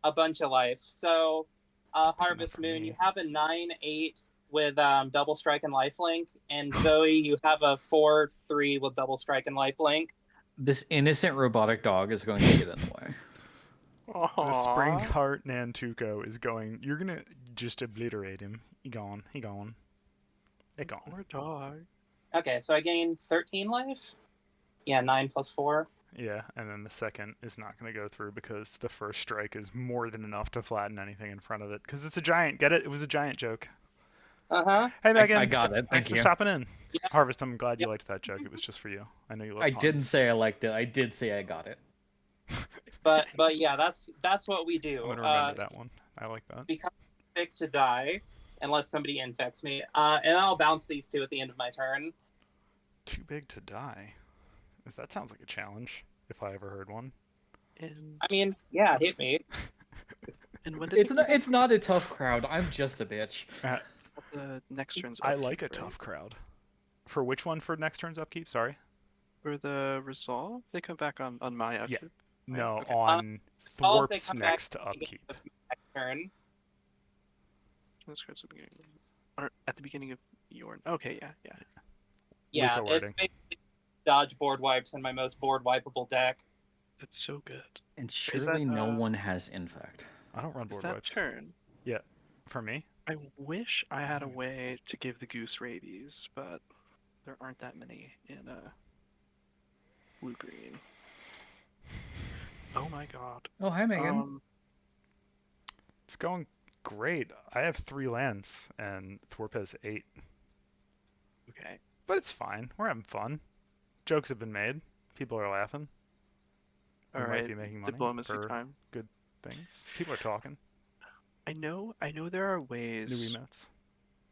a bunch of life. So, enough Harvest for Moon, me. you have a 9/8 with double strike and lifelink, and Zoe, you have a 4/3 with double strike and lifelink. This innocent robotic dog is going to get in the way. The Spring Aww. Heart Nantuko is going. You're gonna just obliterate him. He gone. He gone. They gone. Poor dog. Okay, so I gain 13 life. Yeah, 9 plus 4. Yeah, and then the second is not going to go through because the first strike is more than enough to flatten anything in front of it. Because it's a giant. Get it? It was a giant joke. Uh-huh. Hey, Megan. I got it. Thanks Thank for you. stopping in. Yeah. Harvest, I'm glad you Yep. liked that joke. It was just for you. I know you love I puns. didn't say I liked it. I did say I got it. But yeah, that's what we do. I'm going to remember that one. I like that. Become sick to die unless somebody infects me. And I'll bounce these two at the end of my turn. Too big to die. That sounds like a challenge, if I ever heard one. And I mean, yeah, hit me. and when did It's not a tough crowd. I'm just a bitch. the next turn's I upkeep, like a right? tough crowd. For which one for next turn's upkeep? Sorry? For the resolve, they come back on my upkeep. Right? No, Okay. on All if they Thwarp's come back next at the beginning upkeep. of my next turn. Let's go to the beginning. Or at the beginning of your. Okay, yeah. Yeah, Luca it's wording. basically dodge board wipes in my most board wipeable deck. That's so good. And Is surely that, no one has infect. I don't run Is board that wipes. turn? For me? I wish I had a way to give the goose rabies, but there aren't that many in blue green. Oh my god. Oh, hi, Megan. It's going great. I have 3 lands, and Thwarp has 8. Okay. But it's fine. We're having fun. Jokes have been made. People are laughing. We All might right. be making money Diplomacy for time. things. People are talking. I know there are New ways emotes.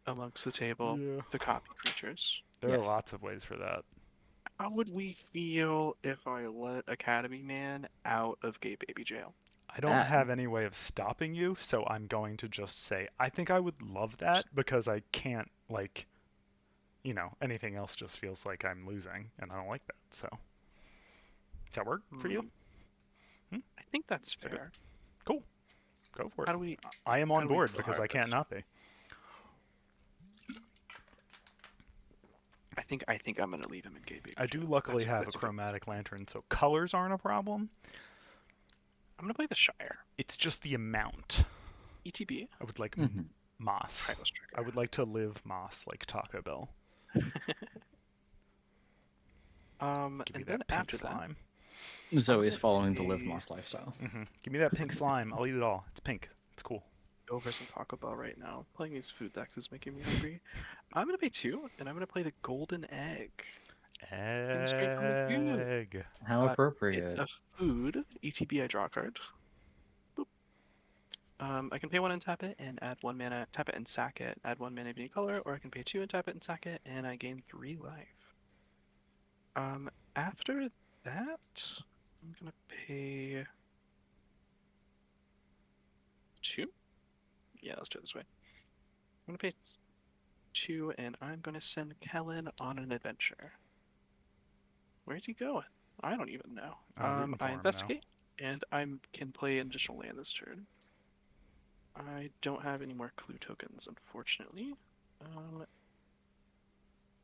amongst the table Yeah. to copy creatures. There are Yes. lots of ways for that. How would we feel if I let Academy Man out of gay baby jail? I don't That- have any way of stopping you, so I'm going to just say I think I would love that because I can't, like, anything else just feels like I'm losing, and I don't like that. So, does that work for you? I think that's Is that good? fair. Cool. Go for it. How do we? I am how on do we board feel because I can't not be. I think I'm gonna leave him in gay baby. I do jail. luckily That's- have that's a good. chromatic lantern, so colors aren't a problem. I'm gonna play the Shire. It's just the amount. ETB. I would like Mhm. moss. Timeless Trigger. I would like to live moss like Taco Bell. Give And me then that pink after that, slime. Zoe's gonna following the be- Live Moss lifestyle. Give me that pink slime. I'll eat it all. It's pink. It's cool. go over some Taco Bell right now. Playing these food decks is making me hungry. I'm gonna pay 2, and I'm gonna play the Golden Egg. straight from the goose. Egg. How It's appropriate. a food. ETB, I draw a card. Boop. I can pay 1 and tap it, and add 1 mana. Tap it and sack it. Add 1 mana of any color, or I can pay 2 and tap it and sack it, and I gain 3 life. After that, I'm gonna pay 2. Yeah, let's do it this way. I'm gonna pay 2, and I'm gonna send Kellen on an adventure. Where's he going? I don't even know. I'm rooting for I him now. investigate, and I can play an additional land this turn. I don't have any more clue tokens, unfortunately.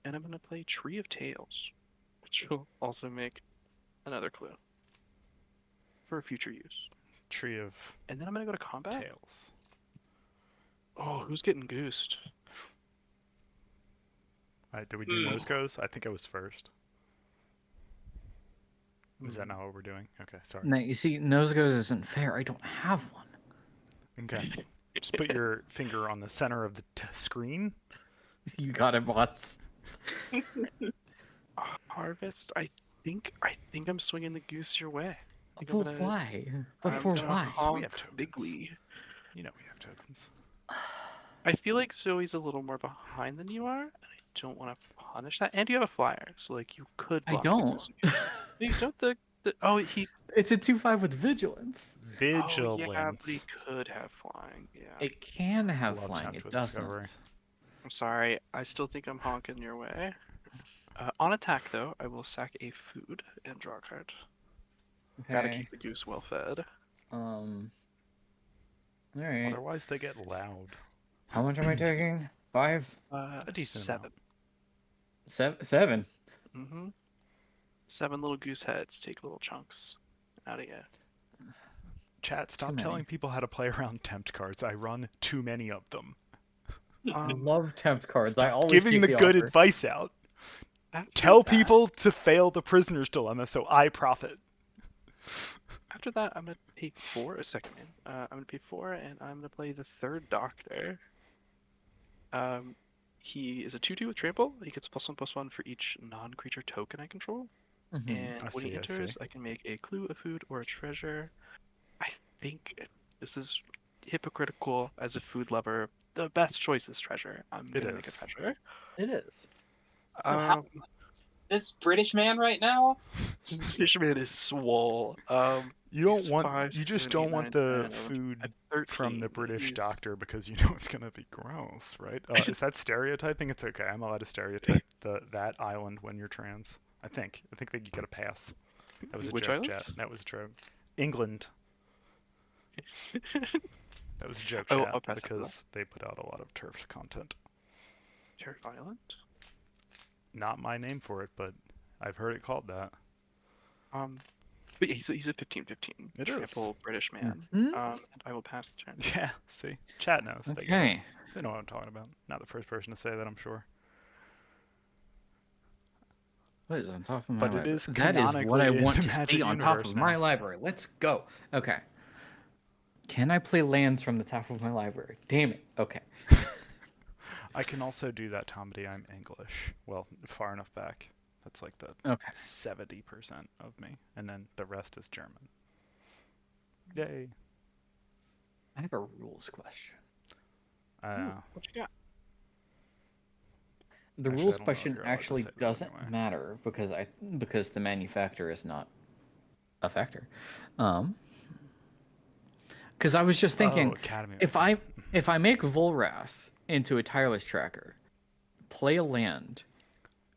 And I'm gonna play Tree of Tales, which will also make another clue for future use. Tree of And then I'm gonna go to combat. Tails. Oh, who's getting goosed? Alright, did we do nose goes? I think I was first. Is that Hmm. not what we're doing? Okay, sorry. Now, you see, nose goes isn't fair. I don't have one. Okay. Just put your finger on the center of the screen. You got it, bots. Harvest. I think I'm swinging the goose your way. I think But I'm gonna, why? I'm Before gonna why? We honk have tokens. bigly. You know we have tokens. I feel like Zoe's a little more behind than you are, and I don't want to punish that. And you have a flyer, so like you could I block the don't. goose. No, you don't. He. It's a 2/5 with vigilance. Vigilance. Oh yeah, but he could have flying. Yeah. It can have Love flying. Tempt It with doesn't. Discovery. I'm sorry. I still think I'm honking your way. On attack, though, I will sack a food and draw a card. Gotta Okay. keep the goose well fed. All right. Otherwise, they get loud. How much am I taking? 5? A decent 7. amount. 7. Mm-hmm. 7 little goose heads. Take little chunks out of you. Chat, stop many. telling people how to play around tempt cards. I run too many of them. I love tempt cards. I Stop always giving take the good offer. advice out. After Tell that- people to fail the prisoner's dilemma so I profit. After that, I'm gonna pay 4 a second. I'm gonna pay 4, and I'm gonna play the third doctor. He is a 2/2 with trample. He gets +1/+1 for each non-creature token I control. Mhm. And I when he see, I enters, see. I can make a clue, a food, or a treasure. I think this is hypocritical as a food lover. The best choice is treasure. I'm It gonna make a is. treasure. It is. Oh, how- This British man right now. Fisherman is swole. You don't He's want. 5, You just 7, don't 8, want 9, the 10, 11, food 13. from the British He's- doctor because you know it's gonna be gross, right? Is that stereotyping? It's okay. I'm allowed to stereotype that island when you're trans. I think that you get a pass. That was a Which joke, island? chat. That was a joke. England. That was a joke, Oh, chat, I'll pass it to because they put out a lot of turf content. Turf Island. Not my name for it, but I've heard it called that. But yeah, he's a 15/15 It is. triple British man. Mhm. And I will pass the turn. Yeah, see? Chat knows. They get it. Okay. They know what I'm talking about. Not the first person to say that, I'm sure. What is on top of my But it library? is That is what I canonically in want the to Magic see on top universe of my now. library. Let's go. Okay. Can I play lands from the top of my library? Damn it. Okay. I can also do that, Tomedy. I'm English. Well, far enough back. That's like the Okay. 70% of me. And then the rest is German. Yay. I have a rules question. What you got? The Actually, I rules don't know if question you're allowed to actually say that doesn't anyway. matter because the manufacturer is not a factor. Because I was just thinking, Oh, Academy. if I make Volrath into a tireless tracker, play a land,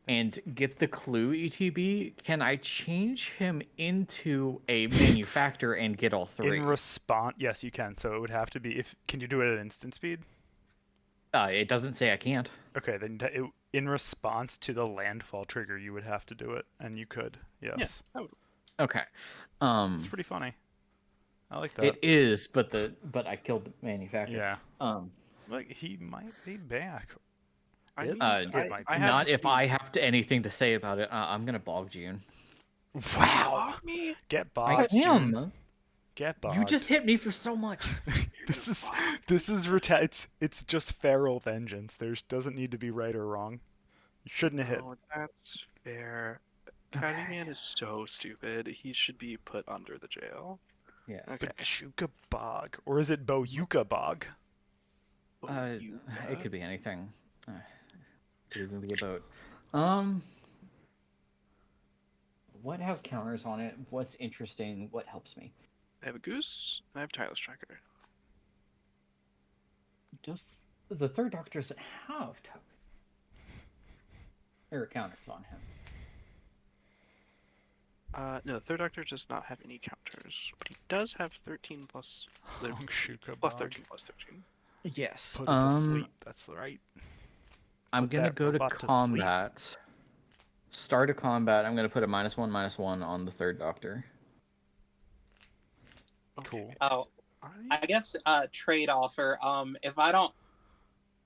and get the clue ETB, can I change him into a manufacturer and get all 3? In response, yes, you can. So it would have to be if. Can you do it at instant speed? It doesn't say I can't. Okay, then in response to the landfall trigger, you would have to do it, and you could. Yes, that would- Okay. it's pretty funny. I like that. It is, but I killed the manufacturer. Yeah, like he might be back. I It- mean, it might I be. have Not if I these- have anything to say about it. I'm gonna bog June. Wow. Block me. Get I bogged, June. am. Get bogged. You just hit me for so much. This is it's just feral vengeance. Doesn't need to be right or wrong. You shouldn't have hit. Oh, that's fair. Okay. Caveman is so stupid. He should be put under the jail. Yes. Okay. Bachuka Bog, or is it Boyuka Bog? It could be anything. Could even be a boat. What has counters on it? What's interesting? What helps me? I have a goose. And I have a tireless tracker. Does the third doctor doesn't have token? There are counters on him. No, the third doctor does not have any counters, but he does have 13 plus Hongshuka plus Bog. 13 plus 13. Yes. Put it to sleep. That's right. I'm Put gonna that go to robot to sleep. combat. Start a combat. I'm gonna put a -1/-1 on the third doctor. Cool. Oh, I, I guess trade offer.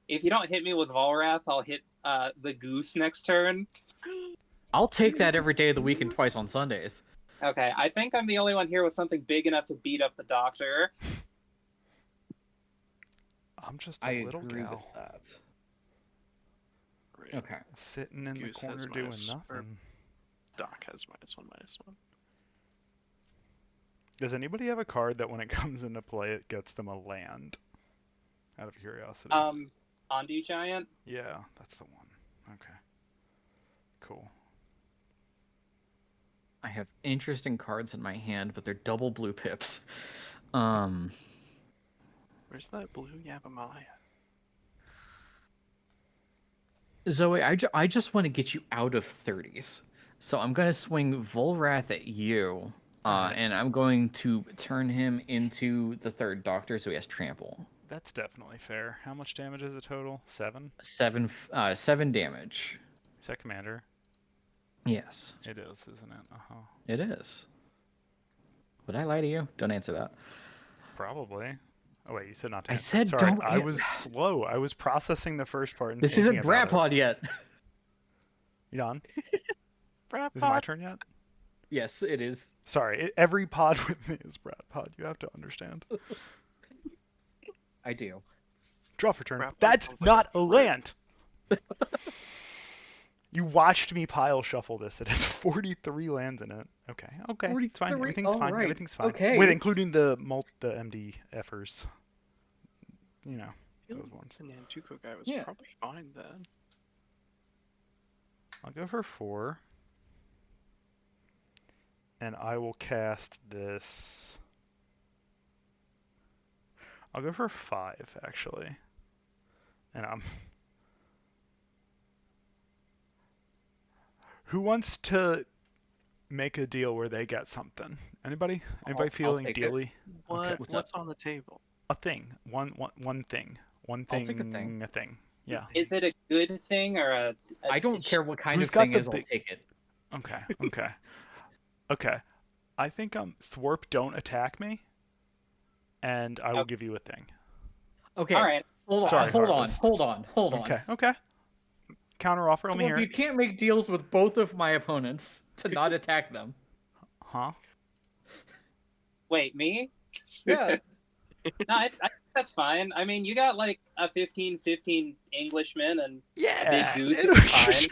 If you don't hit me with Volrath, I'll hit the goose next turn. I'll take that every day of the week and twice on Sundays. Okay, I think I'm the only one here with something big enough to beat up the doctor. I'm just a I little agree with gal that. Right. Okay. sitting in Goose the has corner doing minus- or- nothing. Doc has -1/-1. Does anybody have a card that when it comes into play, it gets them a land? Out of curiosity. Ondu Giant. Yeah, that's the one. Okay. Cool. I have interesting cards in my hand, but they're double blue pips. Um, Where's that blue Yabamaya? Zoe, I just want to get you out of 30s. So I'm going to swing Volrath at you, Alright. and I'm going to turn him into the third Doctor, so he has trample. That's definitely fair. How much damage is it total? 7? 7 damage. Is that commander? Yes, It is, isn't it? Uh-huh. it is. Would I lie to you? Don't answer that. Probably. Oh wait, you said not to I answer. said Sorry, don't I an- was slow. I was processing the first part and This thinking isn't about it. Bratpod yet. You done? Brad Is it my Pod. turn yet? Yes, it is. Sorry, every pod with me is Brat Pod. You have to understand. I do. Draw for turn. Brat Pod That's sounds like not a a land. You watched me pile shuffle this. It has 43 lands in it. Okay, it's fine. 43, Everything's fine. alright, Everything's fine. okay. With including the MDFers. You know, those ones. The Nantuko guy was Yeah. probably fine then. I'll go for 4. And I will cast this. I'll go for 5, actually. And I'm. Who wants to make a deal where they get something? Anybody? Anybody I'll feeling take it. dealy? What? what's up? What's on the table? A thing. One thing. One I'll thing. take a thing. A thing. Yeah. Is it a good thing or a I don't care what kind Who's of got thing the is, I'll big- take it. Okay. Okay. Okay. I think Thwarp, don't attack me, and I will give you a thing. Okay. All right. Hold on. Sorry, hold on. Harvest. Hold on. Hold on. Okay. Okay. Counter offer. Let me Well, hear you it. can't make deals with both of my opponents to not attack them. Huh? Wait, me? Yeah. No, I think that's fine. I mean, you got like a 15-15 Englishman and Yeah. big goose is fine.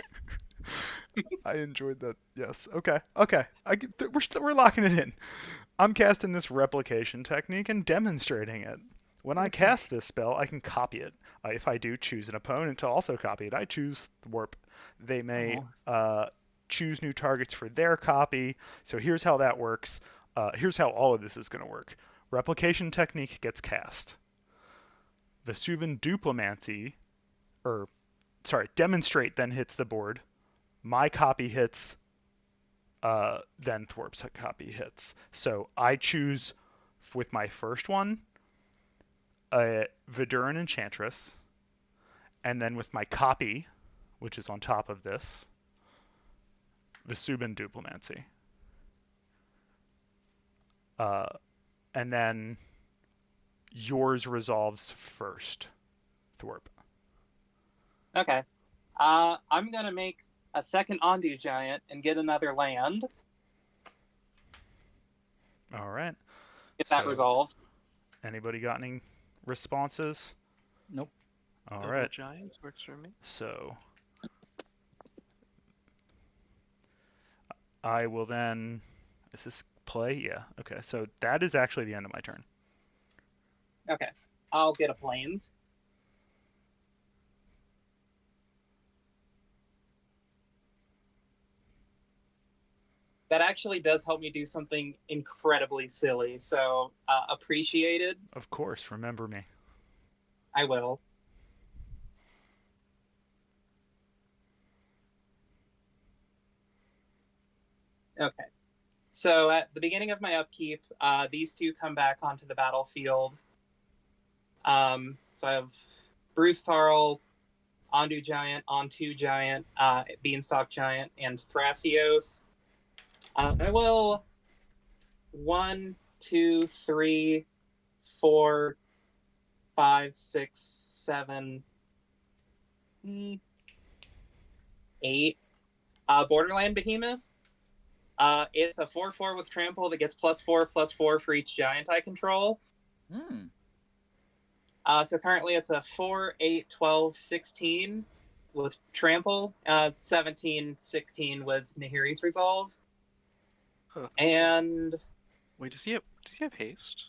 I enjoyed that. Yes. Okay. Okay. We're locking it in. I'm casting this replication technique and demonstrating it. When I cast this spell, I can copy it. If I do choose an opponent to also copy it, I choose Thwarp. They may choose new targets for their copy. So here's how that works. Here's how all of this is going to work. Replication technique gets cast. Vesuvan Duplimancy, Demonstrate then hits the board. My copy hits, then Thwarp's copy hits. So I choose with my first one a Viduran Enchantress, and then with my copy, which is on top of this, Vesuvan Duplimancy. And then yours resolves first, Thwarp. Okay. I'm gonna make a second Ondu Giant and get another land. All right. Get that So- resolved. Anybody got any responses? Nope. All Double right. Giants works for me. So I will then. Is this play? Yeah. Okay. So that is actually the end of my turn. Okay. I'll get a plains. That actually does help me do something incredibly silly, so appreciated. Of course. Remember me. I will. Okay. So at the beginning of my upkeep, these two come back onto the battlefield. So I have Bruce Tarl, Ondu Giant, Ontu Giant, Beanstalk Giant, and Thrasios. I will 1, 2, 3, 4, 5, 6, 7, 8. Borderland Behemoth. It's a 4/4 with trample that gets +4/+4 for each giant I control. So currently it's a 4, 8, 12, 16 with Trample, 17, 16 with Nahiri's Resolve. Ugh. And Wait, does he have haste?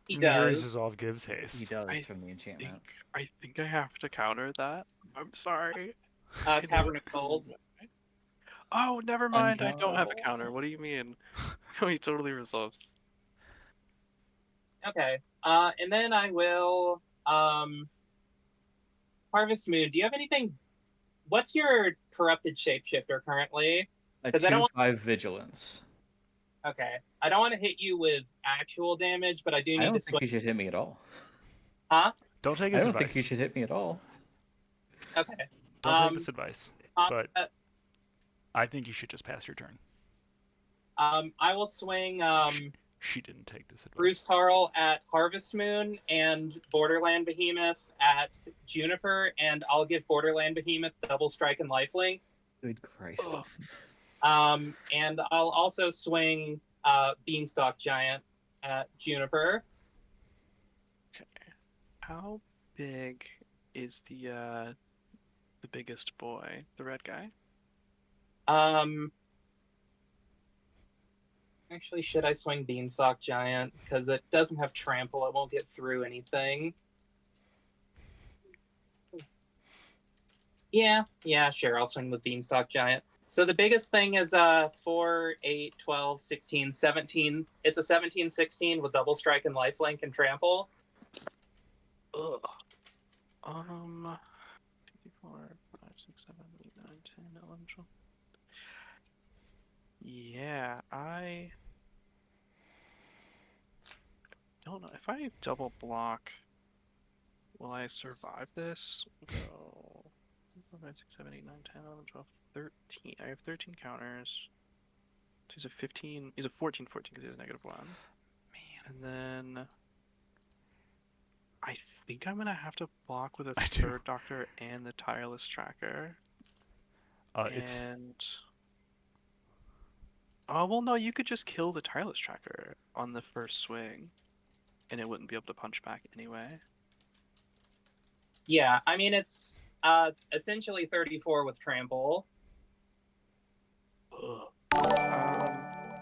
he Nahiri's does. Resolve gives He haste. does from the enchantment. I think I have to counter that. I'm sorry. Cavern of Souls. Oh, never mind. I don't have a Uncounterable. counter. What do you mean? No, he totally resolves. Okay. And then I will Harvest Moon. Do you have anything? What's your corrupted shapeshifter currently? A 'Cause I don't 2/5 vigilance. Okay. I don't want to hit you with actual damage, but I do I need don't to think switch. you should hit me at all. Huh? Don't take I his don't advice. think you should hit me at all. Okay. Don't take this advice. uh, But I think you should just pass your turn. I will swing She didn't take this advice. Bruce Tarl at Harvest Moon and Borderland Behemoth at Juniper, and I'll give Borderland Behemoth double strike and lifelink. Good Christ. Ugh. And I'll also swing Beanstalk Giant at Juniper. Okay. How big is the biggest boy, the red guy? Actually, should I swing Beanstalk Giant? Because it doesn't have trample, it won't get through anything. Yeah, sure, I'll swing with Beanstalk Giant. So the biggest thing is 4, 8, 12, 16, 17. It's a 17, 16 with double strike and lifelink and trample. Ugh. 2, 4, 5, 6, 7, 8, 9, 10, 11, 12. Yeah, I don't know. If I double block, will I survive this? Go 4, 5, 6, 7, 8, 9, 10, 11, 12, 13. I have 13 counters. So he's a 15. He's a 14, 14 because he has -1. Man. And then I think I'm gonna have to block with a I do. third doctor and the tireless tracker. It's And oh well, no, you could just kill the tireless tracker on the first swing, and it wouldn't be able to punch back anyway. Yeah, I mean, it's essentially 34 with trample. Ugh.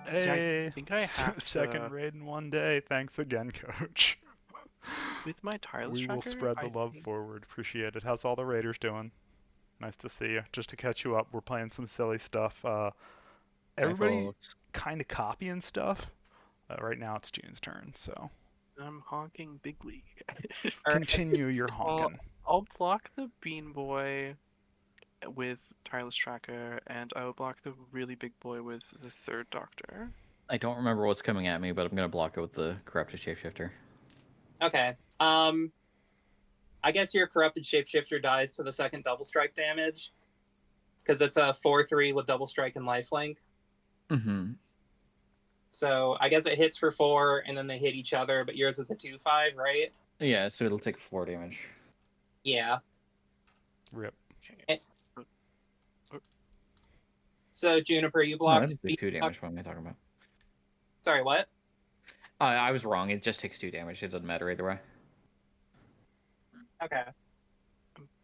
hey, I think I have second to raid in one day. Thanks again, Coach. with my tireless We tracker. will spread the I love think- forward. Appreciate it. How's all the raiders doing? Nice to see you. Just to catch you up, we're playing some silly stuff. Everybody kind of copying stuff. Right now it's June's turn, so I'm honking big league. Or continue your Well, honking. I'll block the bean boy with tireless tracker, and I will block the really big boy with the third doctor. I don't remember what's coming at me, but I'm gonna block it with the corrupted shapeshifter. Okay. I guess your corrupted shapeshifter dies to the second double strike damage. Because it's a 4-3 with double strike and lifelink. Mm-hmm. So I guess it hits for 4 and then they hit each other, but yours is a 2-5, right? Yeah, so it'll take 4 damage. Yeah. Rip. Okay. So Juniper, you No, blocked. that'll take 2 damage. What am I talking about? Sorry, what? I was wrong. It just takes 2 damage. It doesn't matter either way. Okay.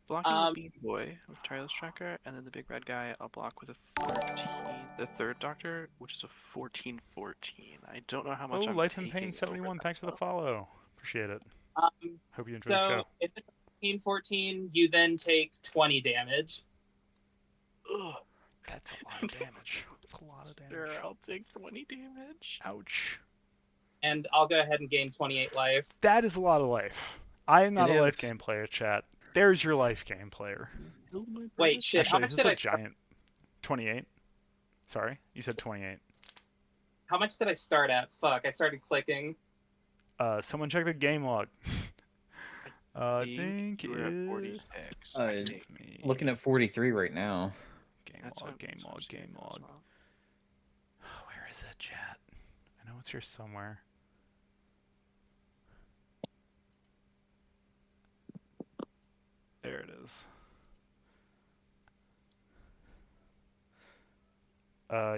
Blocking the bean boy with tireless tracker, and then the big red guy I'll block with a 13, the third doctor, which is a 14, 14. I don't know how much I'm Life and taking Pain over 71. that, Thanks for the though. follow. Appreciate it. Hope you enjoy the So show. if it's 14, you then take 20 damage. Ugh. That's a lot of damage. That's a lot of Sure, damage. I'll take 20 damage. Ouch. And I'll go ahead and gain 28 life. That is a lot of life. I am not It a life is. game player, chat. There's your life game player. Wait, shit. How Actually, much is did this I a giant? 28? Sorry, you said 28. How much did I start at? Fuck, I started clicking. Someone check the game log. I think you it were at is. 46. Give me Looking at 43 right now. game That's log, what- game that's what I'm log, saying game as log. well. Where is it, chat? I know it's here somewhere. There it is.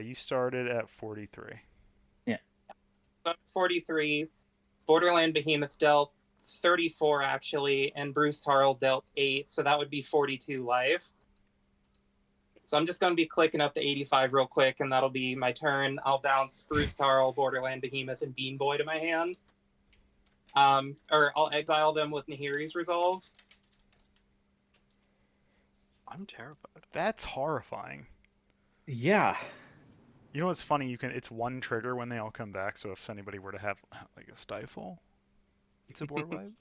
You started at 43. 43. Borderland Behemoth dealt 34 actually, and Bruce Tarl dealt 8, so that would be 42 life. So I'm just going to be clicking up to 85 real quick, and that'll be my turn. I'll bounce Bruce Tarl, Borderland Behemoth, and Bean Boy to my hand. Or I'll exile them with Nahiri's Resolve. I'm terrified. That's horrifying. Yeah. You know what's funny? It's one trigger when they all come back. So if anybody were to have like a stifle, it's a board wipe.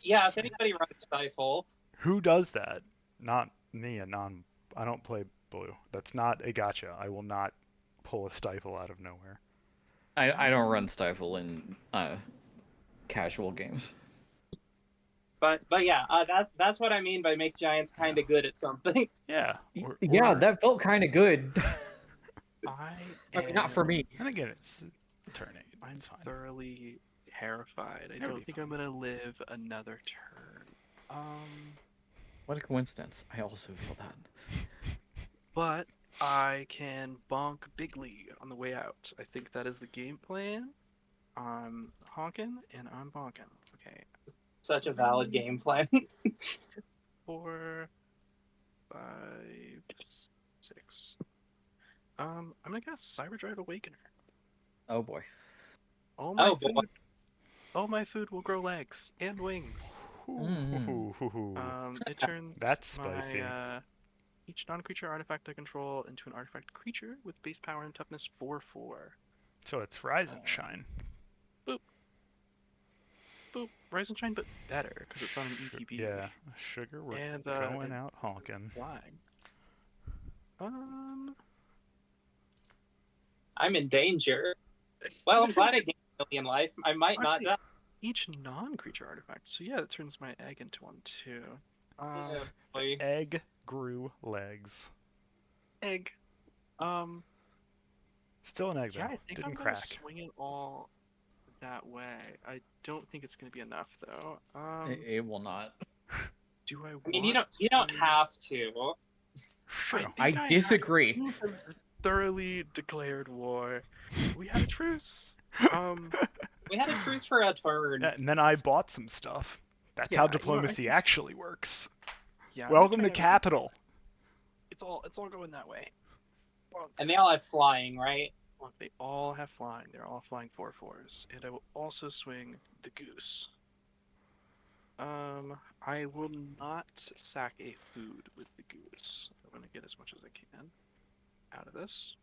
Yeah. If anybody runs Stifle, Who does that? Not me. I don't play blue. That's not a gotcha. I will not pull a stifle out of nowhere. I don't run Stifle in casual games. but yeah, that's what I mean by make Giants kind of good at something. Yeah. Yeah, that felt kind of good. I mean, not for me. And again, it's turn 8. I'm It's fine. thoroughly terrified. I It'll don't be think I'm gonna live another turn. What a coincidence. I also feel that. But I can bonk Bigly on the way out. I think that is the game plan. I'm honking and I'm bonking. Okay. Such a valid game plan. 4, 5, 6. I'm gonna cast Cyberdrive Awakener. Oh boy. All my Oh, boy. food. All my food will grow legs and wings. It turns That's spicy. my each non-creature artifact I control into an artifact creature with base power and toughness 4/4. So it's Rise and Shine. Boop. Rise and Shine, but better because it's on an ETB. Yeah, sugar. We're And going out honking. flying. I'm in danger. Well, I'm glad I gained a million life. I might not Actually, die. each non-creature artifact. So yeah, it turns my egg into one too. Yeah, boy. Egg grew legs. Egg. Still an egg though. Yeah, I think Didn't I'm crack. gonna swing it all that way. I don't think it's gonna be enough though. It will not. Do I? I mean, you want don't to- have to. Sure. think I disagree. You have thoroughly declared war. We had a truce. We had a truce for a turn. Yeah, and then I bought some stuff. That's Yeah, how you know, I diplomacy think- actually works. Yeah. Welcome to I'm trying Capital. It's all going that way. Well, And they all have flying, right? look, they all have flying. They're all flying 4/4s, and I will also swing the goose. I will not sack a food with the goose. I'm gonna get as much as I can out of this.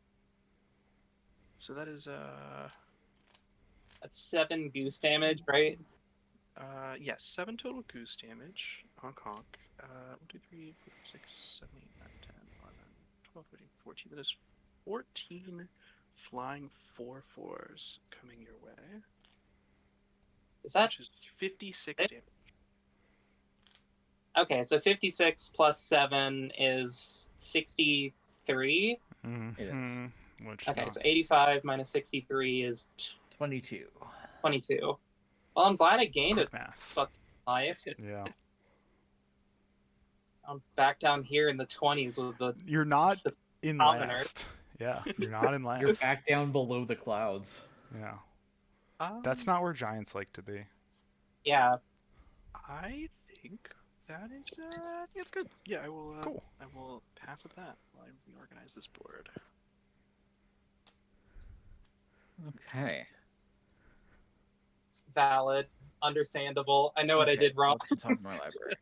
So that is That's 7 goose damage, right? yes, 7 total goose damage. Honk honk. 1, 2, 3, 4, 6, 7, 8, 9, 10, 11, 12, 13, 14. That is 14 flying 4/4s coming your way. Is that Which is 56 damage. okay? So 56 plus 7 is 63. Mm-hmm. Which Okay, knocks- so 85 minus 63 is 22. 22. Well, I'm glad I gained a quick math. fuck life. Yeah. I'm back down here in the 20s with the. You're not in commoner. last. Yeah, you're not in last. You're back down below the clouds. Yeah. That's Um, not where giants like to be. Yeah, I think that is. It's good. Yeah, I will. Cool. I will pass at that while I reorganize this board. Okay. valid, understandable. I know what I Okay, did wrong. What's the top of my library?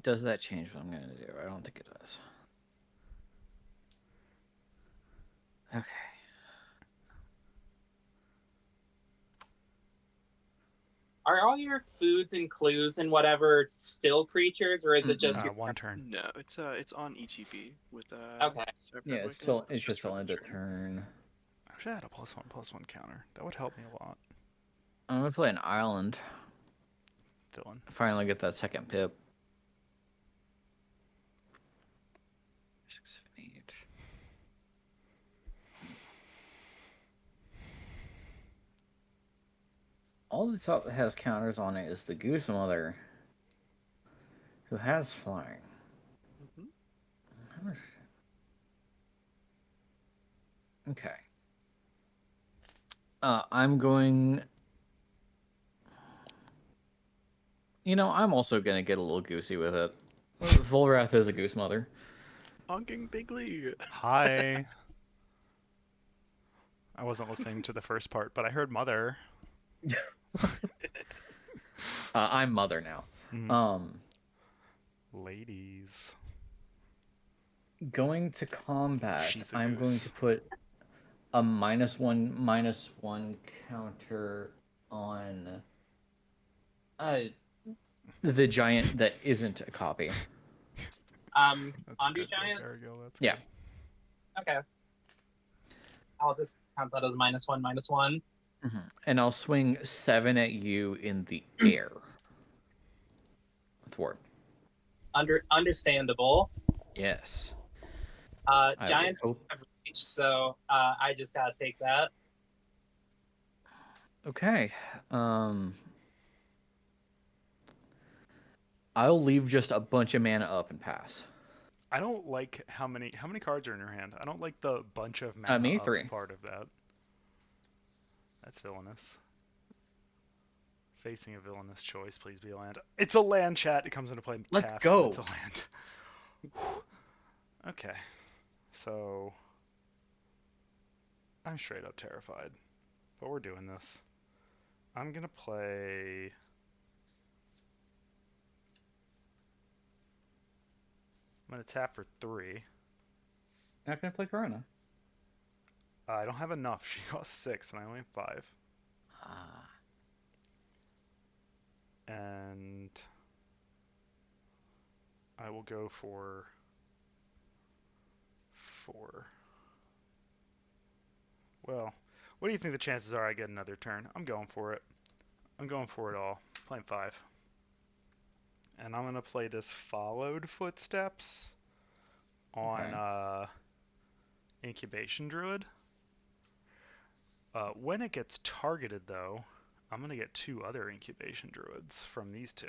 Does that change what I'm going to do? I don't think it does. Okay. Are all your foods and clues and whatever still creatures, or is it just your One turn. No, it's on ETB with Okay. separate Yeah, weapons. it's just for still the end a turn. turn. I wish I had a +1/+1 counter. That would help me a lot. I'm going to play an island. Dylan. Finally get that second pip. 6, 7, 8. All that's up that has counters on it is the Goose Mother, who has flying. Mhm. How much- Okay. I'm going. I'm also gonna get a little goosey with it. Volrath is a goose mother. Honking Bigly. Hi. I wasn't listening to the first part, but I heard mother. I'm mother now. Mhm. Ladies. Going to combat, She's a I'm going to goose. put a -1/-1 counter on the giant that isn't a copy. That's Ondu good, Giant? Gilgarigo. That's Yeah. good. Okay. I'll just count that as -1/-1. And I'll swing 7 at you in the air. Thwart. Understandable. Yes. Giants have reach, so I just gotta take that. Okay. I'll leave just a bunch of mana up and pass. I don't like how many cards are in your hand. I don't like the bunch of mana Me, up 3. part of that. That's villainous. Facing a villainous choice, please be a land. It's a land, chat. It comes into play Let's tapped, go. but it's a land. Okay. So I'm straight up terrified. But we're doing this. I'm gonna play. I'm gonna tap for 3. Not gonna play Corona. I don't have enough. She costs 6 and I only have 5. And I will go for 4. Well, what do you think the chances are I get another turn? I'm going for it. I'm going for it all. Playing 5. And I'm going to play this Followed Footsteps on Incubation Druid. When it gets targeted, though, I'm going to get 2 other Incubation Druids from these 2.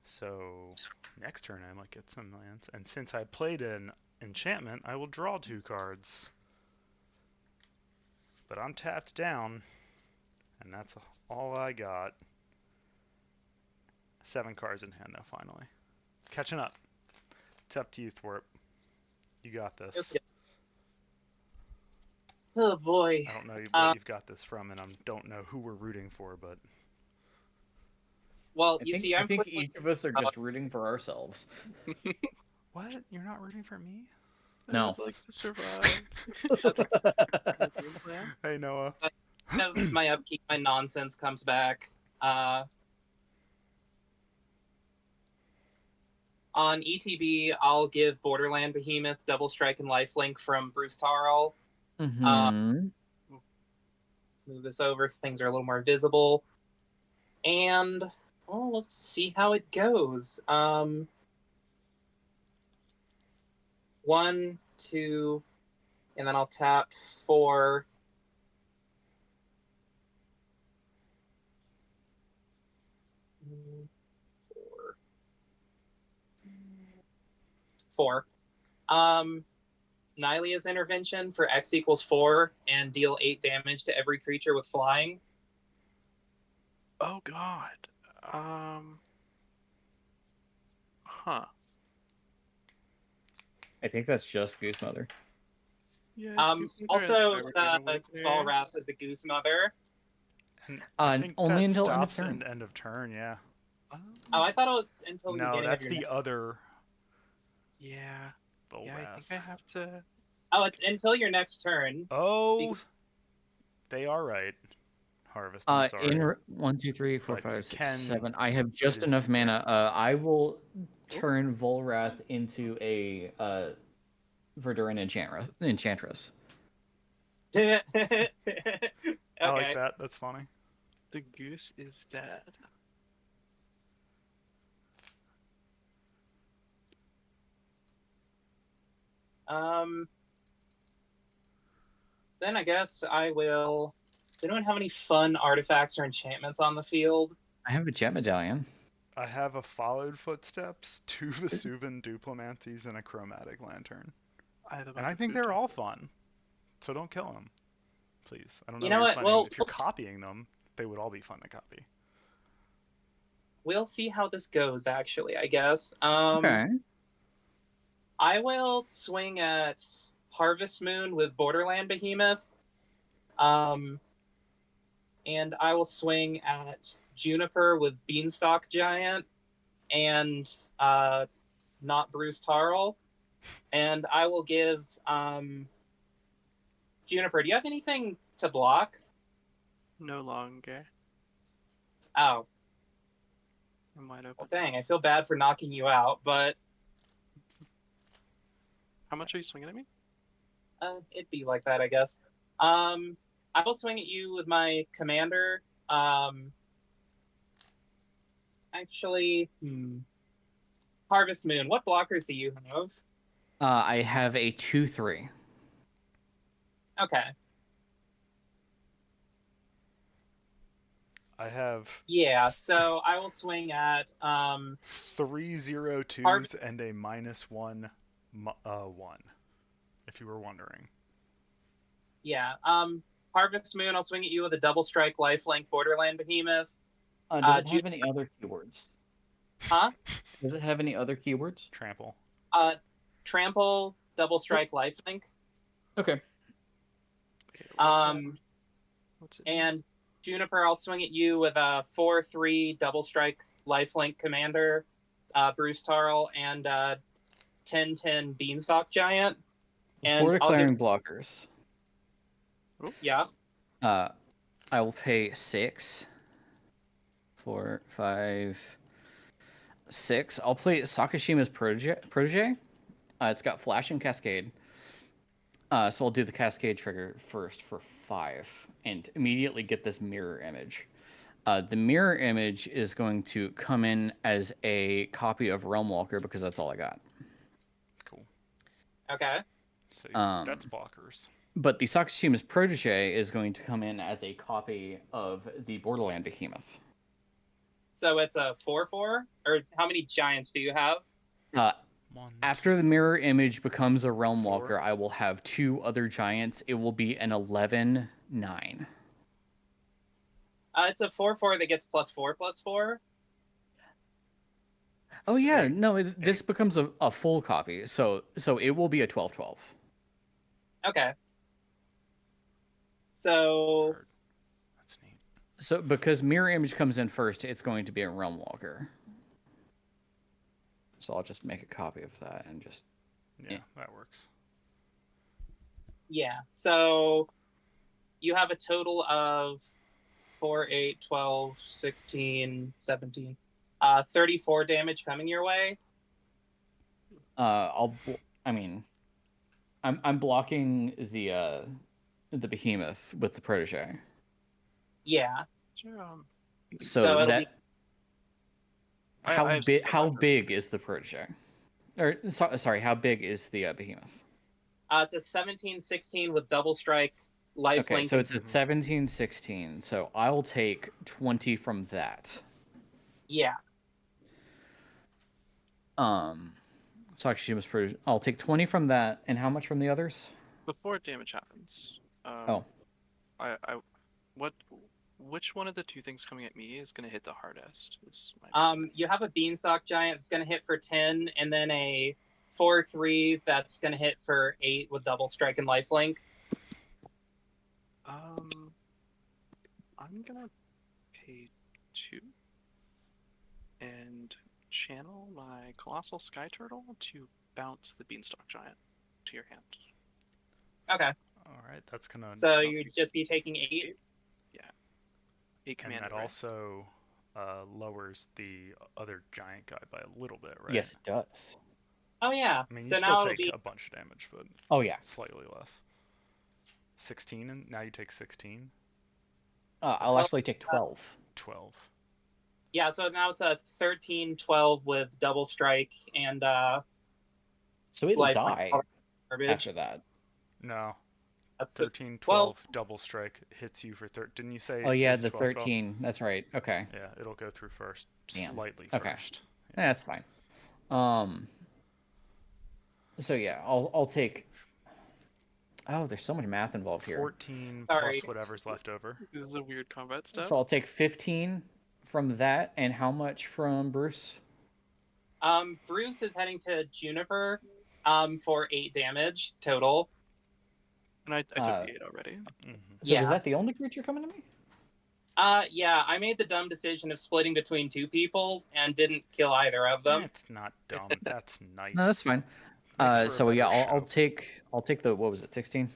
So next turn I might get some lands. And since I played an enchantment, I will draw 2 cards. But I'm tapped down, and that's all I got. 7 cards in hand, though, finally. Catching up. It's up to you, Thwarp. You got this. Okay. Oh boy. I don't know what you've got this from, and I don't know who we're rooting for, but... Well, I think each of us are just rooting for ourselves. What? You're not rooting for me? No. I would like to survive. Hey, Noah. As my upkeep, my nonsense comes back. On ETB, I'll give Borderland Behemoth Double Strike and Lifelink from Bruce Tarl. Move this over so things are a little more visible. And we'll see how it goes. 1, 2, and then I'll tap 4. Four. Nylia's Intervention for X equals 4 and deal 8 damage to every creature with flying. Oh god. Huh. I think that's just Goose Mother. Yeah. Also, Volrath is a Goose Mother. I think only that until end of stops turn. end of turn, yeah. Oh, I thought it was until the No, beginning that's of your the other Yeah. Volrath. Yeah, I think I have to. Oh, it's until your next turn. Oh, they are right. Harvest, I'm sorry. In 1, 2, 3, 4, But 5, you 6, can 7. I have just is- enough mana. I will turn Volrath into a Verduran Enchantress. Okay. I like that. That's funny. The goose is dead. Then I guess I will. Does anyone have any fun artifacts or enchantments on the field? I have a Jet Medallion. I have a Followed Footsteps, 2 Vesuvan Duplimancies, and a Chromatic Lantern. And I think they're all fun. So don't kill them, please. I don't You know know what you're what? planning. Well, If you're copying them, they would all be fun to copy. we'll see how this goes. Actually, I guess. Okay. I will swing at Harvest Moon with Borderland Behemoth. Um, and I will swing at Juniper with Beanstalk Giant and not Bruce Tarl. And I will give Juniper, do you have anything to block? No longer. Oh, I'm wide well, open. dang, I feel bad for knocking you out, but How much are you swinging at me? it'd be like that, I guess. I will swing at you with my commander. Actually, Harvest Moon, what blockers do you have? I have a 2/3. Okay. I have Yeah, so I will swing at 3/02s and a -1 1. If you were wondering. yeah, Harvest Moon, I'll swing at you with a double strike lifelink Borderland Behemoth. Does it have any other keywords? Huh? Does it have any other keywords? Trample. Trample, double strike lifelink. Okay. Okay, what's it? And Juniper, I'll swing at you with a 4/3 double strike lifelink commander, Bruce Tarl, and 10/10 Beanstalk Giant. And For I'll declaring blockers, yeah. I will pay 6, 4, 5, 6. I'll play Sakashima's protege. It's got Flash and Cascade. So I'll do the Cascade trigger first for 5 and immediately get this mirror image. The mirror image is going to come in as a copy of Realmwalker because that's all I got. Cool. Okay. So that's blockers. But the Sakashima's protege is going to come in as a copy of the Borderland Behemoth. So it's a 4/4, or how many giants do you have? After the mirror image becomes a Realm 4. Walker, I will have 2 other giants. It will be an 11/9. It's a 4/4 that gets +4/+4. Oh yeah, Eight. no, this becomes a full copy. So it will be a 12/12. Okay. So Word. That's neat. So because mirror image comes in first, it's going to be a Realm Walker. So I'll just make a copy of that and just Yeah, that works. yeah, so you have a total of 4, 8, 12, 16, 17, 34 damage coming your way. I'm blocking the behemoth with the protege. Yeah. Sure, So it'll that be- how big is the protege? Or sorry, how big is the behemoth? It's a 17/16 with double strike lifelink. Okay, so it's a 17/16. So I'll take 20 from that. Yeah. Sakashima's protege. I'll take 20 from that, and how much from the others? Before damage happens, which one of the 2 things coming at me is gonna hit the hardest? You have a Beanstalk Giant that's going to hit for 10, and then a 4/3 that's going to hit for 8 with double strike and lifelink. I'm gonna pay 2 and channel my Colossal Sky Turtle to bounce the Beanstalk Giant to your hand. Okay. All right, that's gonna. So you'd just be taking 8? Yeah. 8 and commander, that right? also lowers the other giant guy by a little bit, right? Yes, it does. Oh, yeah. I mean, so you now still it'll take be... a bunch of damage, but Oh yeah. slightly less. 16, and now you take 16. I'll actually take 12. 12. Yeah, so now it's a 13/12 with double strike and So it'll lifelink die garbage. after that. No. That's 13, 12, well, double strike hits you for 13. Didn't you say? Oh yeah, it's the 12, 12? 13. That's right. Okay. Yeah, it'll go through first. Damn. Slightly Okay. first. That's fine. So yeah, I'll take Oh, there's so much math involved here. 14 Sorry. plus whatever's left over. This is a weird combat stuff. So I'll take 15 from that, and how much from Bruce? Bruce is heading to Juniper for 8 damage total. And I took the 8 already. Mhm. So Yeah. is that the only creature coming to me? Yeah, I made the dumb decision of splitting between 2 people and didn't kill either of them. That's not dumb. That's nice. No, that's fine. Makes for a So yeah, better I'll show. take the, what was it, 16?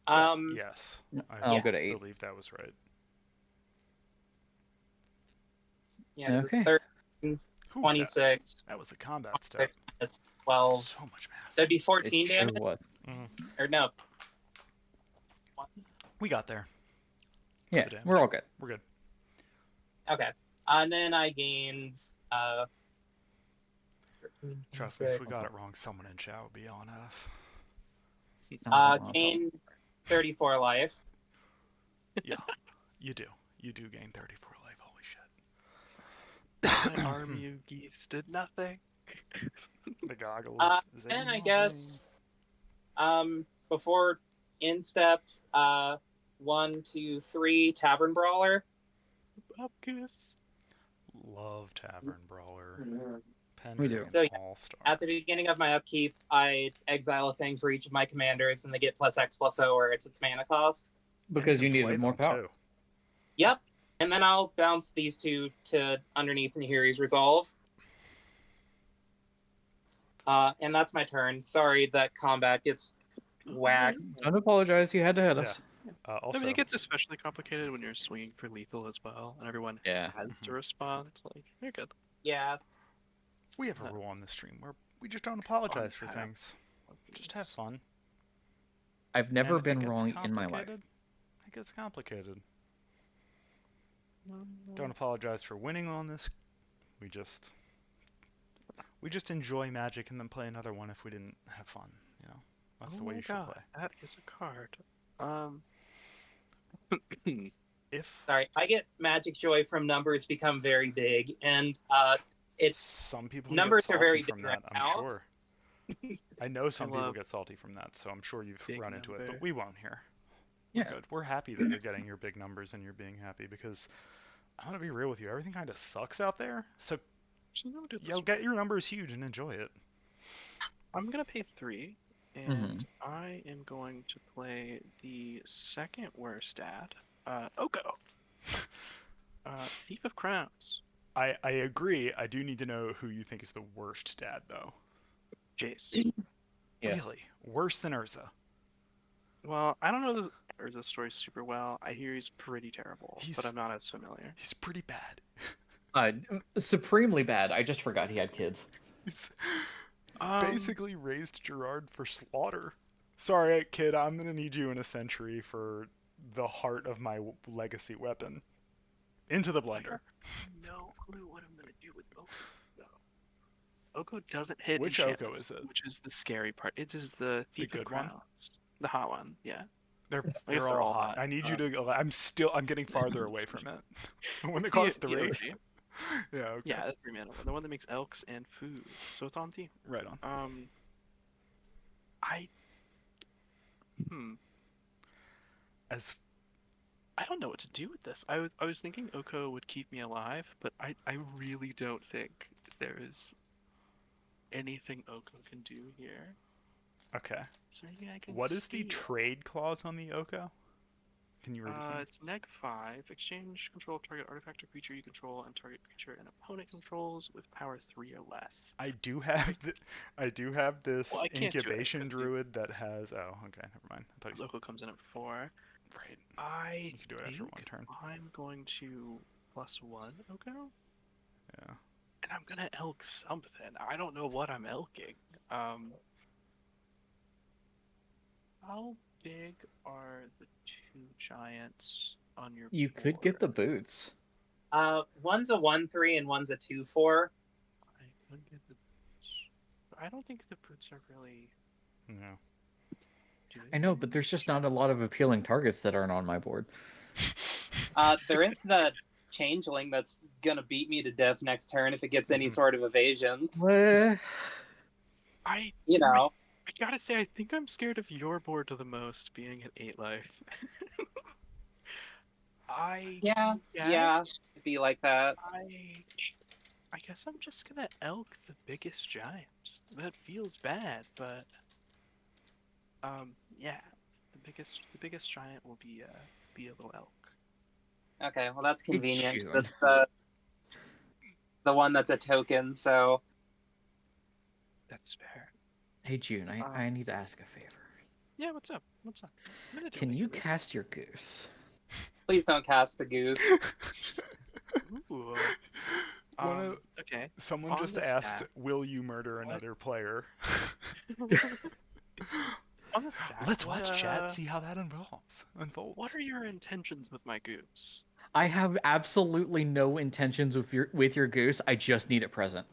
Yes. I'll I go to 8. believe that was right. Yeah, Okay. it's 13, Ooh, 26, that was a combat step. 6 minus 12. So much math. So it'd be 14 It sure damage? was. Or no. We got there. Yeah, the we're all good. We're good. Okay. And then I gained 13, Trust me, if we 26, got it wrong, someone in chat would be yelling at us. gained 34 life. Yeah, you do. You do gain 34 life. Holy shit. My army of geese did nothing. The goggles. And I guess before instep 1, 2, 3 Tavern Brawler. Up, goose. Love Tavern Brawler. We do. So, All-Star. At the beginning of my upkeep, I exile a thing for each of my commanders, and they get +X+O, or it's its mana cost. Because you can play needed more them, power. too. Yep. And then I'll bounce these 2 to underneath Nahiri's Resolve. And that's my turn. Sorry that combat gets whacked. Don't apologize. You had to hit us. Also, I mean, it gets especially complicated when you're swinging for lethal as well, and everyone Yeah. has to respond. Like, you're good. Yeah. we have a rule on this stream where we just don't apologize for tap. things. Just have fun. I've never And if it been gets wrong in my life. complicated, it gets complicated. Don't apologize for winning on this. We just enjoy Magic and then play another one if we didn't have fun. You know, that's the way my you should God, play. That is a card. If Sorry. I get magic joy from numbers become very big, and some people numbers get are salty very from big that, right I'm now. sure. I know some people love get salty from that, so I'm sure you've big run into it, number. but we won't here. Yeah. We're good. We're happy that you're getting your big numbers and you're being happy because I'm gonna be real with you. Everything kind of sucks out there, so Actually, let me do it this yo, way. get your numbers huge and enjoy it. I'm gonna pay 3, and I am going to play the second worst stat, Oko. Thief of Crowns, I agree. I do need to know who you think is the worst dad, though. Jace. Yes. Really? Worse than Urza? Well, I don't know Urza's story super well. I hear he's pretty terrible, He's- but I'm not as familiar. He's pretty bad. Supremely bad. I just forgot he had kids. He's Um, basically raised Gerard for slaughter. Sorry, kid, I'm gonna need you in a century for the heart of my legacy weapon. Into the blender. no clue what I'm gonna do with Oko. though. Oko doesn't hit Which Oko enchantments, is it? which is the scary part. It is the Thief good of one? Crowns, the hot one. Yeah. They're guess they're they're all all hot. hot. I need you to. I'm getting farther away from it. When they It's cost the 3. OG. Yeah. Okay. Yeah, the 3-mana one, the one that makes elks and food. So it's on theme. Right on. As I don't know what to do with this. I was thinking Oko would keep me alive, but I really don't think there is anything Oko can do here. okay. Is there anything I can What is the steal? trade clause on the Oko? Can you read it? to me? It's -5. Exchange control of target artifact or creature you control and target creature an opponent controls with power 3 or less. I do have this Well, I can't do it, incubation because druid that has. Oh, okay, never mind. I thought you Oko comes in at 4. right. I You can do it after one think turn. I'm going to +1 Oko, Yeah. and I'm gonna elk something. I don't know what I'm elking. How big are the 2 giants on your You could get board? the boots. One's a 1/3 and one's a 2/4. I could get the boots. I don't think the boots are really. No. I know, but there's just not a lot of appealing targets that aren't on my board. There is the changeling that's gonna beat me to death next turn if it gets any Mhm. sort of evasion. What? I You know. I gotta say, I think I'm scared of your board the most, being at 8 life. Yeah, yeah, it'd be like that. I guess I'm just gonna elk the biggest giant. That feels bad, but yeah, the biggest giant will be a little elk. Okay, well that's Hey, convenient. June. That's the one that's a token. So That's fair. Hey, June, I Um, need to ask a favor. Yeah, what's up? What's up? I'm gonna do Can my you favor. cast your goose? please don't cast the goose. Ooh. Wanna, Okay. someone On just the asked, stat. will you murder What? another player? On the stat. Let's what, watch chat, see how that unfolds. What are your intentions with my goose? I have absolutely no intentions with your goose. I just need it present.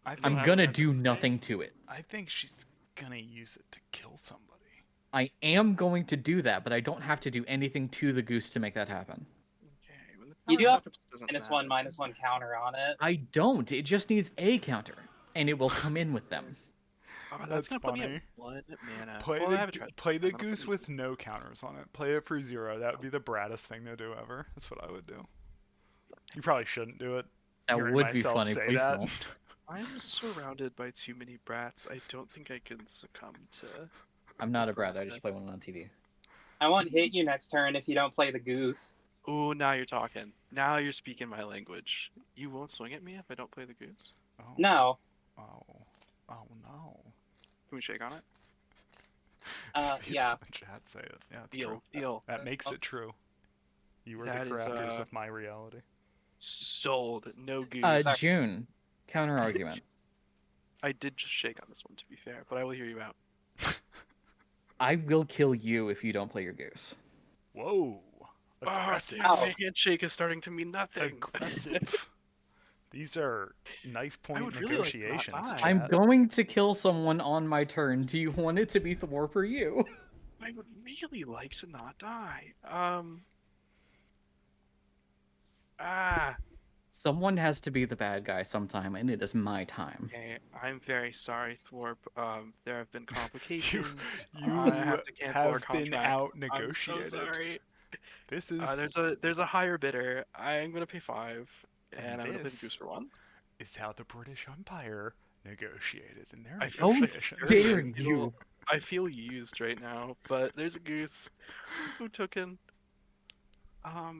I You'll I'm think, have gonna it do every day? nothing to it. I think she's gonna use it to kill somebody. I am going to do that, but I don't have to do anything to the goose to make that happen. Okay. When the You power do have happens, it doesn't -1, matter. -1 counter on it. I don't. It just needs a counter, and it will come in with them. Oh, that's That's gonna put me funny. at 1 mana. Play Well, I the have a treasure. play the I'm gonna put goose it- with no counters on it. Play it for 0. That would be the braddest thing to do ever. That's what I would do. You probably shouldn't do it. That Hearing would be myself funny. say Please that. don't. I'm surrounded by too many brats. I don't think I can succumb to. I'm not a brat. I just play one on TV. I won't hit you next turn if you don't play the goose. Oh, now you're talking. Now you're speaking my language. You won't swing at me if I don't play the goose? Oh, No. oh, oh no. Can we shake on it? Yeah. Chat say it. Yeah, it's Deal. true. Deal. That makes it true. You are That the is, crafters of my reality. Sold. No goose. June. Counter argument. I did just shake on this one, to be fair, but I will hear you out. I will kill you if you don't play your goose. Whoa. Aggressive. Oh, my handshake is starting to mean nothing. Aggressive. These are knife point would really like to not negotiations. die. Chat. I'm going to kill someone on my turn. Do you want it to be Thorpe or you? I would really like to not die. Someone has to be the bad guy sometime, and it is my time. Okay, I'm very sorry, Thorpe. There have been complications. You I have to cancel our have been contract. out I'm negotiated. so sorry. This is There's a higher bidder. I'm gonna pay 5, and I'm gonna play the this goose for 1. is how the British Empire negotiated in their I feel Oh, negotiations. dare I feel- you. I feel used right now, but there's a goose. Food token.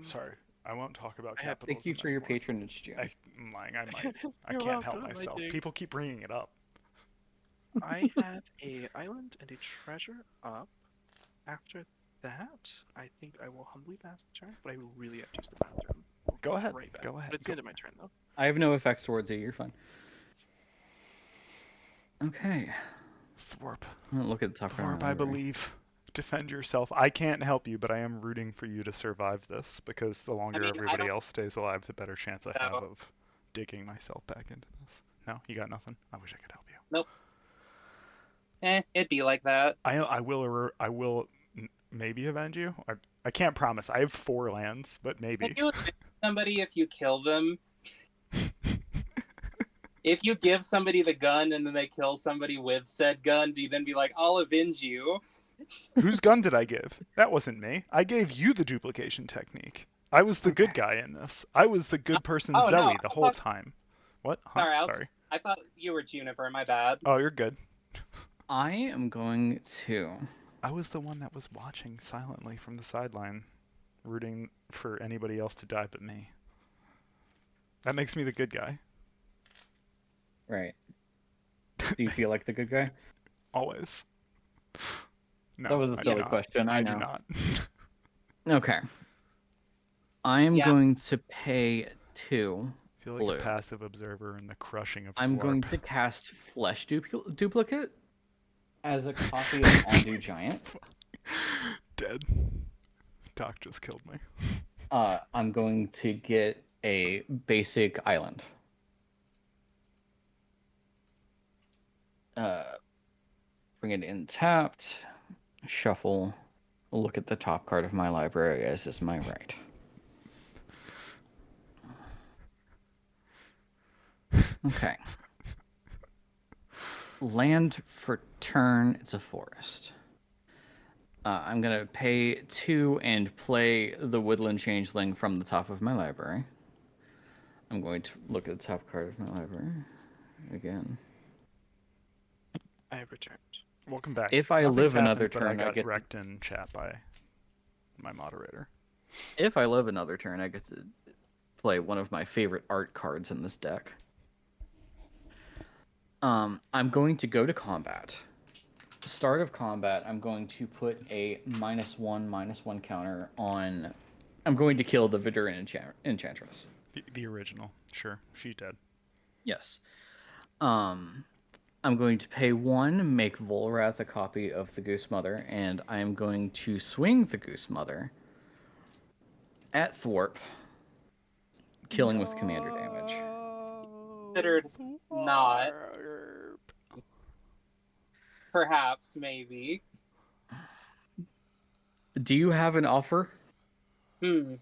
Sorry, I won't talk about I have- capitalism. Thank you for your anymore. patronage, June. I'm lying. I might. I You're can't help welcome, I myself. do. People keep bringing it up. I have a island and a treasure up. After that, I think I will humbly pass the turn, but I will really have to use the bathroom. Go ahead. Right back. Go ahead. But it's Go- the end of my turn, though. I have no effects towards you. You're fine. Okay. Thorpe. I'm gonna look at the top corner. Thorpe, I believe. Defend yourself. I can't help you, but I am rooting for you to survive this because the longer mean, I everybody don't- else stays alive, the better chance I have No. of digging myself back into this. No, you got nothing. I wish I could help you. It'd be like that. I will maybe avenge you. I can't promise. I have 4 lands, but maybe. If you avenge somebody if you kill them, if you give somebody the gun and then they kill somebody with said gun, do you then be like, I'll avenge you? Whose gun did I give? That wasn't me. I gave you the duplication technique. I was the good guy in this. I was the good person Oh, no, Zoe I the was whole talking- time. What? Huh? Sorry, Sorry. I thought you were Juniper, my bad. Oh, you're good. I am going to. I was the one that was watching silently from the sideline, rooting for anybody else to die but me. That makes me the good guy. Right. Do you feel like the good guy? Always. No, That was a I do silly not. question. I do know. not. Okay. I am Yeah. going to pay 2. I feel like Blue. a passive observer in the crushing of I'm going Thorpe. to cast Flesh Duplicate as a copy of Ondu Giant. Dead. Doc just killed me. I'm going to get a basic island. Bring it in tapped. Shuffle. Look at the top card of my library as is my right. Okay. land for turn. It's a forest. I'm gonna pay 2 and play the Woodland Changeling from the top of my library. I'm going to look at the top card of my library again. I have returned. Welcome back. If I Nothing's live another happened, but I turn, I got get to- wrecked in chat by my moderator. If I live another turn, I get to play one of my favorite art cards in this deck. I'm going to go to combat. Start of combat, I'm going to put a -1/-1 counter on. I'm going to kill the Viduran Enchantress. The original. Sure. She's dead. Yes. I'm going to pay 1, make Volrath a copy of the Goose Mother, and I am going to swing the Goose Mother at Thwarp, killing with commander damage. Considered not. Perhaps, maybe. Do you have an offer? Do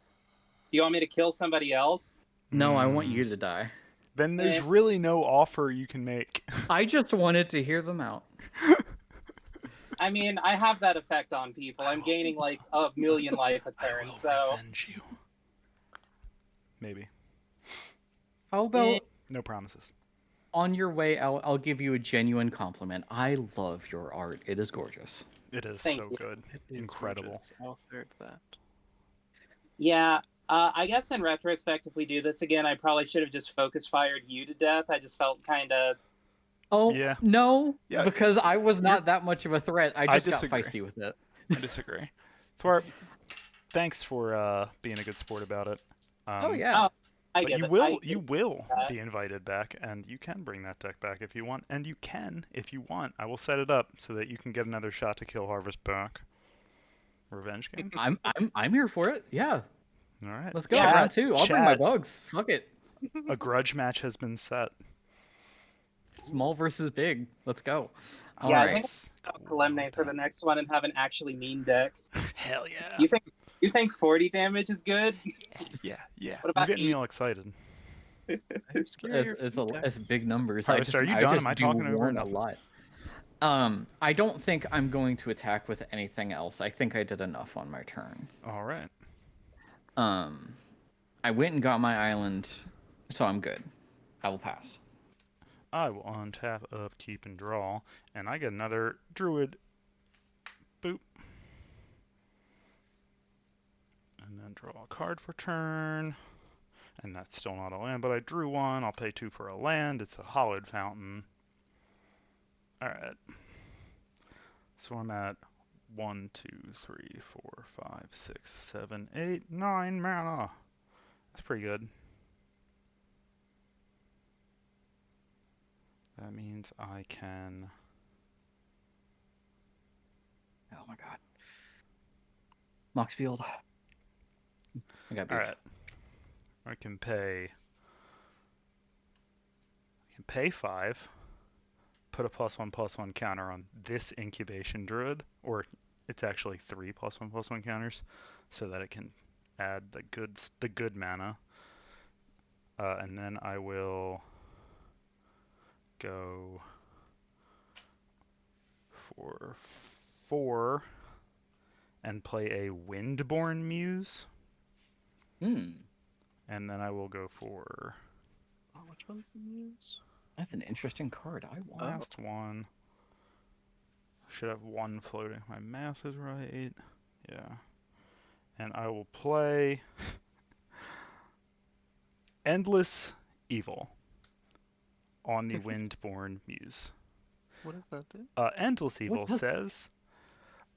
you want me to kill somebody else? No, I want you to die. Then there's Eh. really no offer you can make. I just wanted to hear them out. I mean, I have that effect on people. I'm gaining like 1,000,000 life a I turn, will so revenge you. Maybe. How about No promises. on your way out, I'll give you a genuine compliment. I love your art. It is gorgeous. It is Thank so you. good. It is Incredible. gorgeous. I'll third that. yeah. I guess in retrospect, if we do this again, I probably should have just focus fired you to death. I just felt kind of. Oh, Yeah. no, Yeah, because I was not that much of a threat. I just got disagree. feisty with it. I disagree. Thwarp, thanks for being a good sport about it. Oh, yeah. I But get you it. will that. be invited back, and you can bring that deck back if you want, and you can if you want. I will set it up so that you can get another shot to kill Harvest back. Revenge game. I'm here for it. Yeah. All right. Let's go. Chat, Round 2. I'll bring my chat. bugs. Fuck it. A grudge match has been set. Small versus big. Let's go. All Yeah, I right. think I'll eliminate for the next one and have an actually mean deck. Hell yeah. You think 40 damage is good? Yeah. What You're about getting me 8? all excited. I'm scared It's big numbers. Harvest, are you I done? just Am I do talking over warn a nothing? lot. I don't think I'm going to attack with anything else. I think I did enough on my turn. All right. I went and got my island, so I'm good. I will pass. I will untap, upkeep, and draw, and I get another druid. Boop. And then draw a card for turn. And that's still not a land, but I drew one. I'll pay 2 for a land. It's a Hollowed Fountain. Alright. So I'm at 1, 2, 3, 4, 5, 6, 7, 8, 9 mana. That's pretty good. That means I can... Oh my god. Moxfield. I got beef. Alright. I can pay 5, put a +1/+1 counter on this incubation druid, or it's actually 3 +1/+1 counters, so that it can add the good mana. And then I will go for 4 and play a Windborn Muse. And then I will go for Oh, which one's the muse? That's an interesting card. I want. last one. Should have 1 floating. My math is right. Yeah. And I will play Endless Evil on the Windborn Muse. What does that do? Endless Evil says,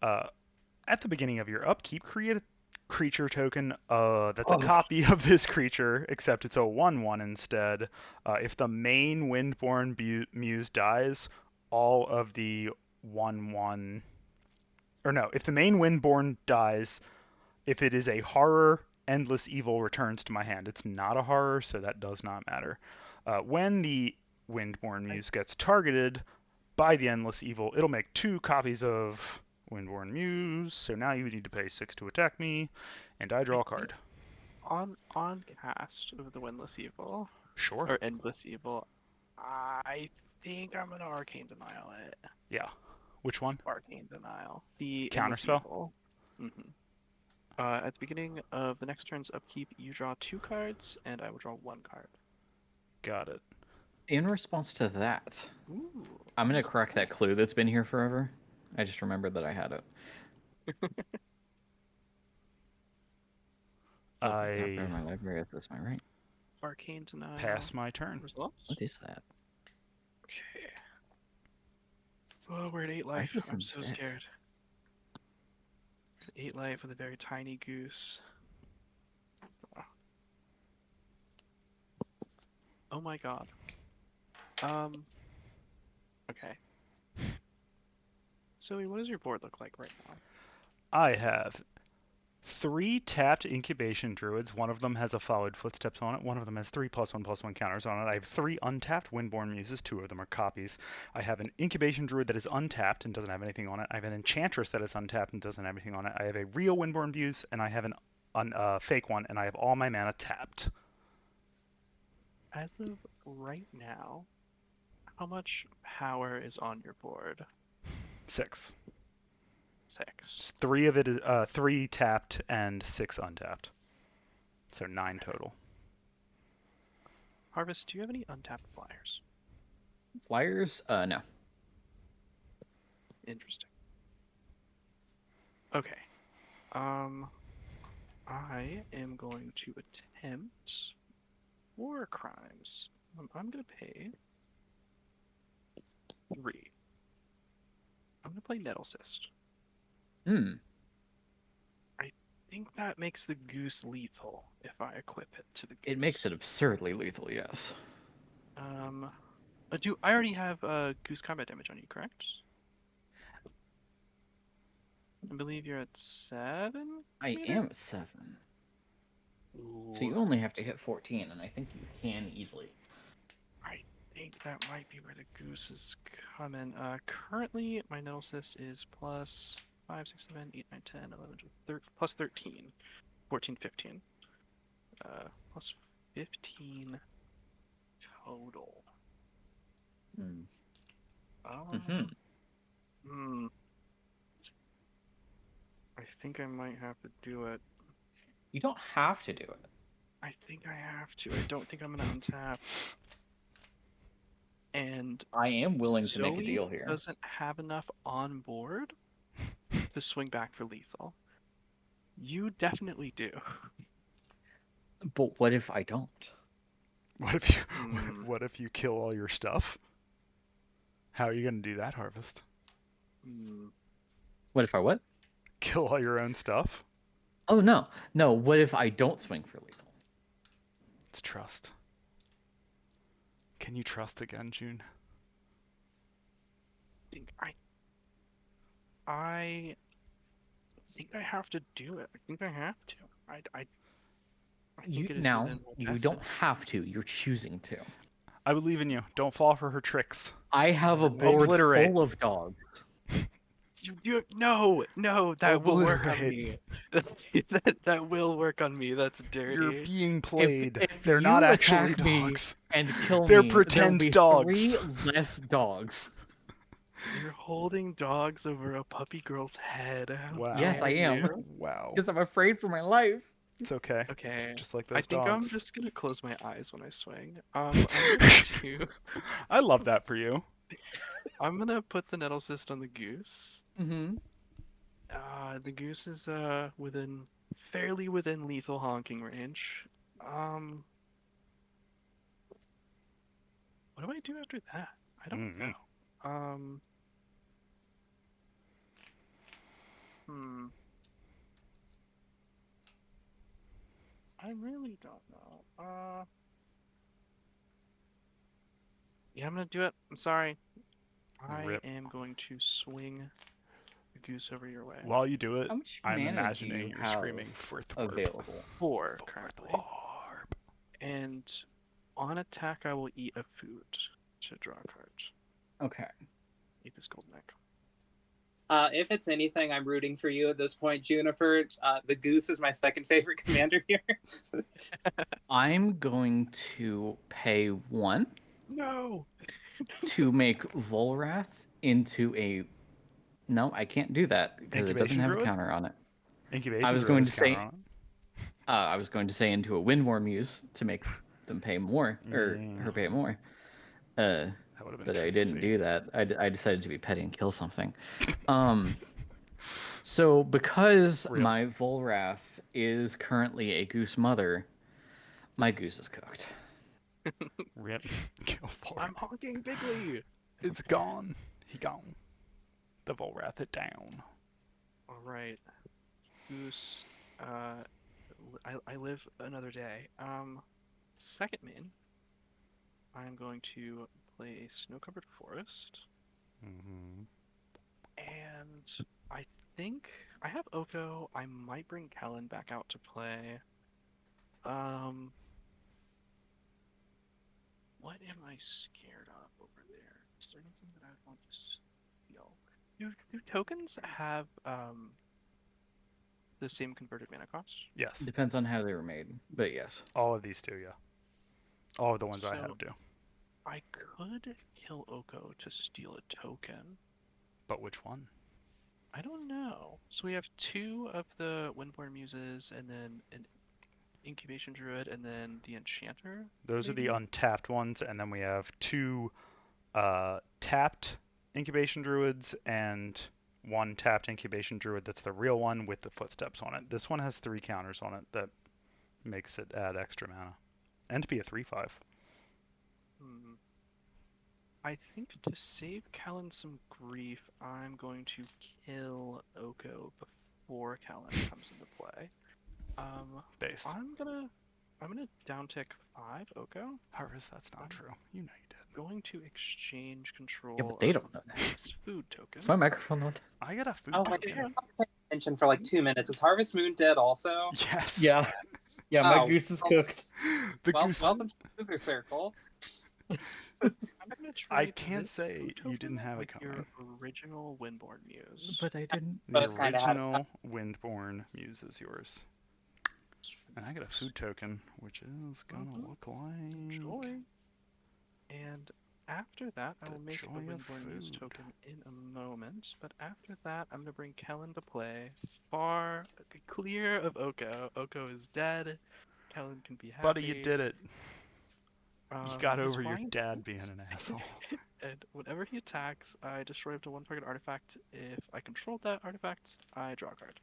at the beginning of your upkeep, create a creature token that's a copy of this creature, except it's a 1/1 instead. If the main Windborn Muse dies, all of the 1/1... Or no, if the main Windborn dies, if it is a horror, Endless Evil returns to my hand. It's not a horror, so that does not matter. When the Windborn Muse gets targeted by the Endless Evil, it'll make 2 copies of Windborn Muse, so now you need to pay 6 to attack me, and I draw a card. On cast of the Windless Evil, Sure. or Endless Evil, I think I'm gonna Arcane Denial it. Yeah. Which one? Arcane Denial. The Endless Counterspell? Evil. Mm-hmm. At the beginning of the next turn's upkeep, you draw 2 cards, and I will draw 1 card. Got it. In response to that, Ooh. I'm gonna nice. crack that clue that's been here forever. I just remembered that I had it. So top I card of my library at this, am I right? Arcane Denial. pass my turn. Results? What is that? Okay. Oh, we're at 8 Why is life. this I'm in so deck? scared. 8 life with a very tiny goose. Oh my god. Okay. Zoe, what does your board look like right now? I have 3 tapped incubation druids. One of them has a followed footsteps on it. One of them has 3+1/+1 counters on it. I have 3 untapped Windborn Muses. 2 of them are copies. I have an incubation druid that is untapped and doesn't have anything on it. I have an enchantress that is untapped and doesn't have anything on it. I have a real Windborn Muse, and I have an fake one, and I have all my mana tapped. As of right now, how much power is on your board? 6. 6. 3 of it is 3 tapped and 6 untapped. So 9 total. Harvest, do you have any untapped flyers? Flyers? No. Interesting. Okay. I am going to attempt war crimes. I'm gonna pay 3. I'm gonna play Nettle Cyst. Hmm. I think that makes the goose lethal if I equip it to the goose. It makes it absurdly lethal, yes. I already have goose combat damage on you, correct? I believe you're at 7. I meter? am at 7. So you Ooh, only have to hit 14, and I think you can easily. I think that might be where the goose is coming. Currently, my Nettle Cyst is plus 5, 6, 7, 8, 9, 10, 11, 12, plus 13, 14, 15. Plus 15 total. Hmm. I think I might have to do it. You don't have to do it. I think I have to. I don't think I'm gonna untap. And I am willing to make a Zoe deal here. doesn't have enough on board to swing back for lethal. You definitely do. But what if I don't? What if you Hmm. what if you kill all your stuff? How are you going to do that, Harvest? What if I what? Kill all your own stuff? Oh, no. No, what if I don't swing for lethal? It's trust. Can you trust again, June? I think I have to do it. I think I have to. I think it is Now, within my you best don't interest. have to. You're choosing to. I believe in you. Don't fall for her tricks. I have a board Obliterate. full of dogs. No, that will work on Obliterate. me. that will work on me. That's dirty. You're being played. If They're you not actually attack me dogs. and kill They're me, pretend there will be dogs. 3 less dogs. You're holding dogs over a puppy girl's head. How Wow. Yes, I dare am. you. Wow. Because I'm afraid for my life. It's okay. Okay. Just like those I think I'm dogs. just gonna close my eyes when I swing. I'm gonna I love that for you. I'm gonna put the Nettle Cyst on the goose. Mm-hmm. The goose is fairly within lethal honking range. What do I do after that? I don't know. I really don't know. Yeah, I'm gonna do it. I'm sorry. I Rip. am going to swing the goose over your way. While you do it, How much I'm mana do imagining you you're have screaming for Thwarp. available? 4 currently. Thwarp. And on attack, I will eat a food to draw a card. Okay. Eat this golden egg. If it's anything, I'm rooting for you at this point, Juniper. The goose is my second favorite commander here. I'm going to pay 1. No! to make Volrath into a. No, I can't do that because it doesn't Incubation have a druid? counter on it. Incubation was druid going has to a counter say- on I was going to say into a Windmore Muse to make them pay more, it. or Yeah, her pay more. Uh, that would have been but I didn't tricky. do that. I decided to be petty and kill something. So because Real. my Volrath is currently a goose mother, my goose is cooked. Rip. Kill for I'm honking Bigly. It's gone. He gone. The Volrath it down. All right, Goose. I live another day. Second main, I'm going to play a snow-covered forest, Mm-hmm. and I think I have Oko. I might bring Kellen back out to play. Um, what am I scared of over there? Is there anything that I want to steal? Do tokens have the same converted mana cost? Yes. Depends on how they were made, but yes. All of these do, yeah. All of the ones I So- have do. I could kill Oko to steal a token. But which one? I don't know. So we have two of the Windborn Muses, and then an Incubation Druid, and then the Enchanter. Those are the maybe? untapped ones, and then we have two tapped incubation druids and one tapped incubation druid that's the real one with the footsteps on it. This one has 3 counters on it that makes it add extra mana. And to be a 3/5. Hmm. I think to save Kellen some grief, I'm going to kill Oko before Kellen comes into play. Based. I'm gonna downtick 5 Oko. Harvest, that's not true. You know you did. Going to exchange control Yeah, but they of don't know that. this food token. Is my microphone on? I got a food Oh my token. Yeah. god. Attention for like 2 minutes. Is Harvest Moon dead also? Yes. Yeah, my Oh, goose is well- cooked. The Well, goose. welcome to the Loser Circle. I'm gonna I trade can't this say food you didn't token have it with your coming. original Windborn Muse. But I didn't. The Both kinda had it. original Windborn Muse is yours. And I got a food token, which is gonna Mhm. look like Joy. And after that, I The will make a joy of Windborn Muse food. token in a moment. But after that, I'm gonna bring Kellen to play. Far clear of Oko. Oko is dead. Kellen can be happy. Buddy, you did it. You got He's over your flying dad being an asshole. And whenever he attacks, I destroy up to 1 target artifact. If I controlled that artifact, I draw a card.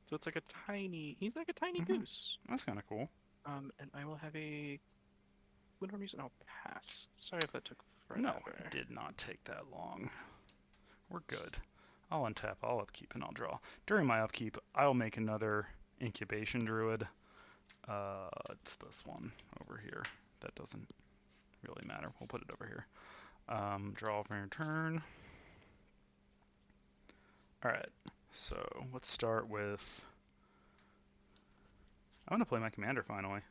So it's like a tiny. He's like a tiny Mhm. goose. That's kind of cool. And I will have a Windborn Muse, and I'll pass. Sorry if that took forever. No, it did not take that long. We're good. I'll untap, I'll upkeep, and I'll draw. During my upkeep, I'll make another incubation druid. It's this one over here. That doesn't really matter. We'll put it over here. Draw for your turn. Alright, so let's start with... I'm gonna play my commander finally.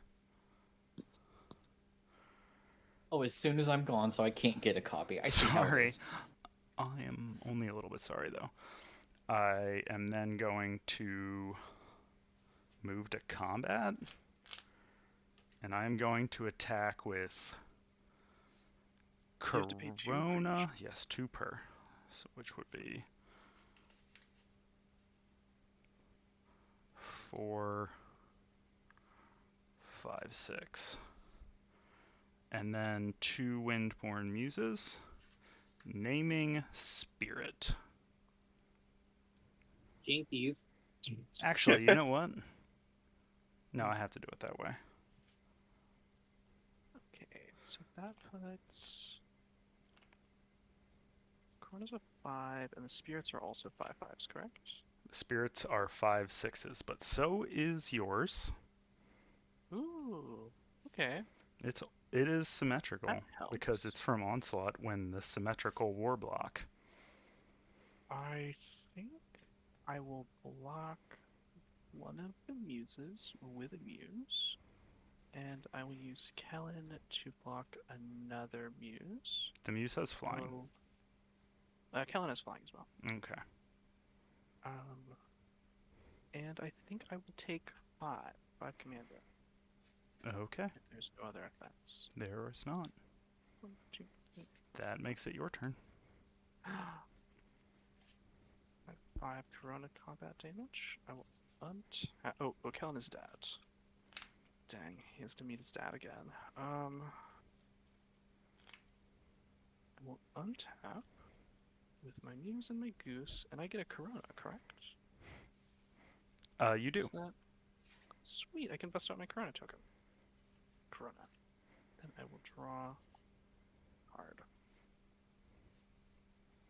Oh, as soon as I'm gone, so I can't get a copy. I see how it Sorry. is. I am only a little bit sorry though. I am then going to move to combat. And I am going to attack with You have to pay 2 Corona. each. Yes, 2 per. So which would be 4, 5, 6. And then 2 Windborn Muses. Naming Spirit. Jinkies. Actually, you know what? No, I have to do it that way. Okay, so that puts Corona's a 5, and the spirits are also 5/5s, correct? The spirits are 5, 6s, but so is yours. Ooh, okay. It is symmetrical That helps. because it's from Onslaught when the symmetrical war block. I think I will block one of the muses with a muse, and I will use Kellen to block another muse. The muse has flying. Kellen has flying as well. Okay. And I think I will take 5 commander, Okay. if there's no other effects. There is not. 1, 2, 3, That makes it your turn. 5 Corona combat damage. I will untap. Oh, Kellen is dead. Dang, he has to meet his dad again. I will untap with my Muse and my Goose, and I get a Corona, correct? You do. Is that... Sweet, I can bust out my Corona token. Corona. Then I will draw card.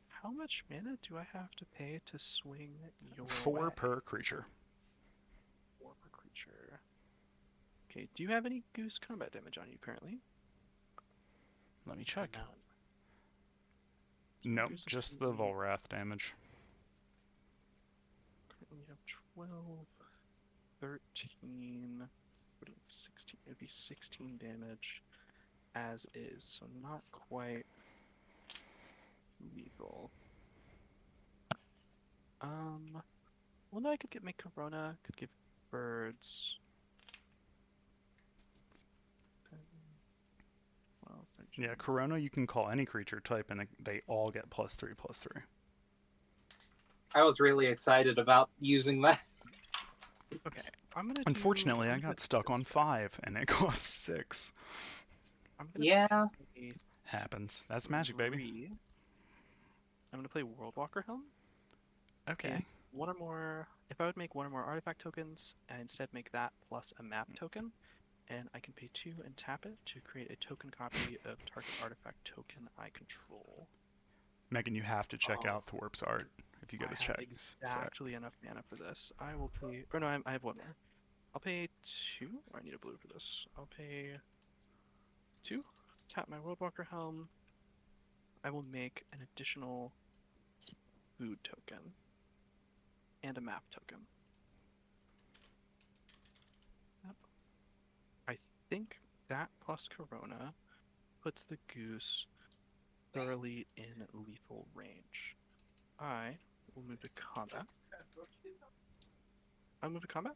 How much mana do I have to pay to swing your 4 way? per creature. 4 per creature. Okay, do you have any Goose combat damage on you currently? Let me check. None. Nope, Goose is just the currently- Volrath damage. Currently have 12, 13, 16. It'd be 16 damage as is, so not quite lethal. Well, no, I could get my Corona, could give birds. 10, 12, 13. Yeah, Corona you can call any creature type and they all get +3/+3. I was really excited about using that. Okay, I'm gonna. Unfortunately, I I'm gonna got stuck do on this. 5 and it costs 6. I'm gonna Yeah. play Happens. That's magic, baby. 3. I'm gonna play Worldwalker Helm. Okay. One or more. If I would make one or more artifact tokens, and instead make that plus a map token, and I can pay 2 and tap it to create a token copy of target artifact token I control. Megan, you have to check Oh. out Thorpe's art if you I get his have checks. exactly enough mana for this. I will pay. Or no, I have one more. I'll pay 2. Or I need a blue for this. I'll pay 2. Tap my Worldwalker Helm. I will make an additional food token and a map token. Yep. I think that plus Corona puts the Goose thoroughly in lethal range. I will move to combat. I'll move to combat.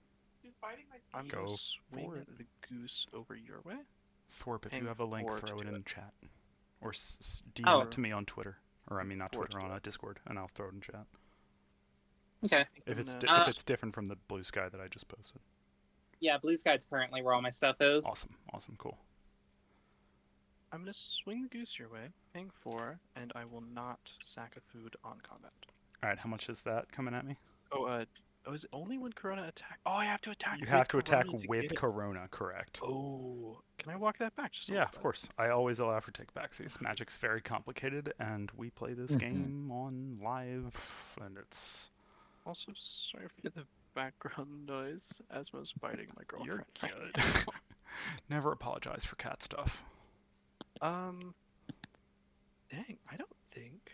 I'm Go gonna swing for it. the Goose over your way. Thorpe, if Paying you have a link, 4 to throw it do in it. chat. Or DM Oh. it to me on Twitter. Or I mean, not 4 Twitter, to on do it. Discord, and I'll throw it in chat. Okay. I think If I'm it's gonna- if it's different from the blue sky that I just posted. Yeah, Blue Sky's currently where all my stuff is. Awesome, cool. I'm gonna swing the Goose your way, paying 4, and I will not sack a food on combat. Alright, how much is that coming at me? Is it only when Corona attack? Oh, I have to attack. You with have to attack Corona to with get it. Corona, correct. Oh, can I walk that back just a Yeah, little of bit? course. I always allow for takebacksies. Magic's very complicated, and we play this Mhm. game on live, and it's... Also, sorry for the background noise. Asma's biting my You're girlfriend. good. Never apologize for cat stuff. Dang, I don't think.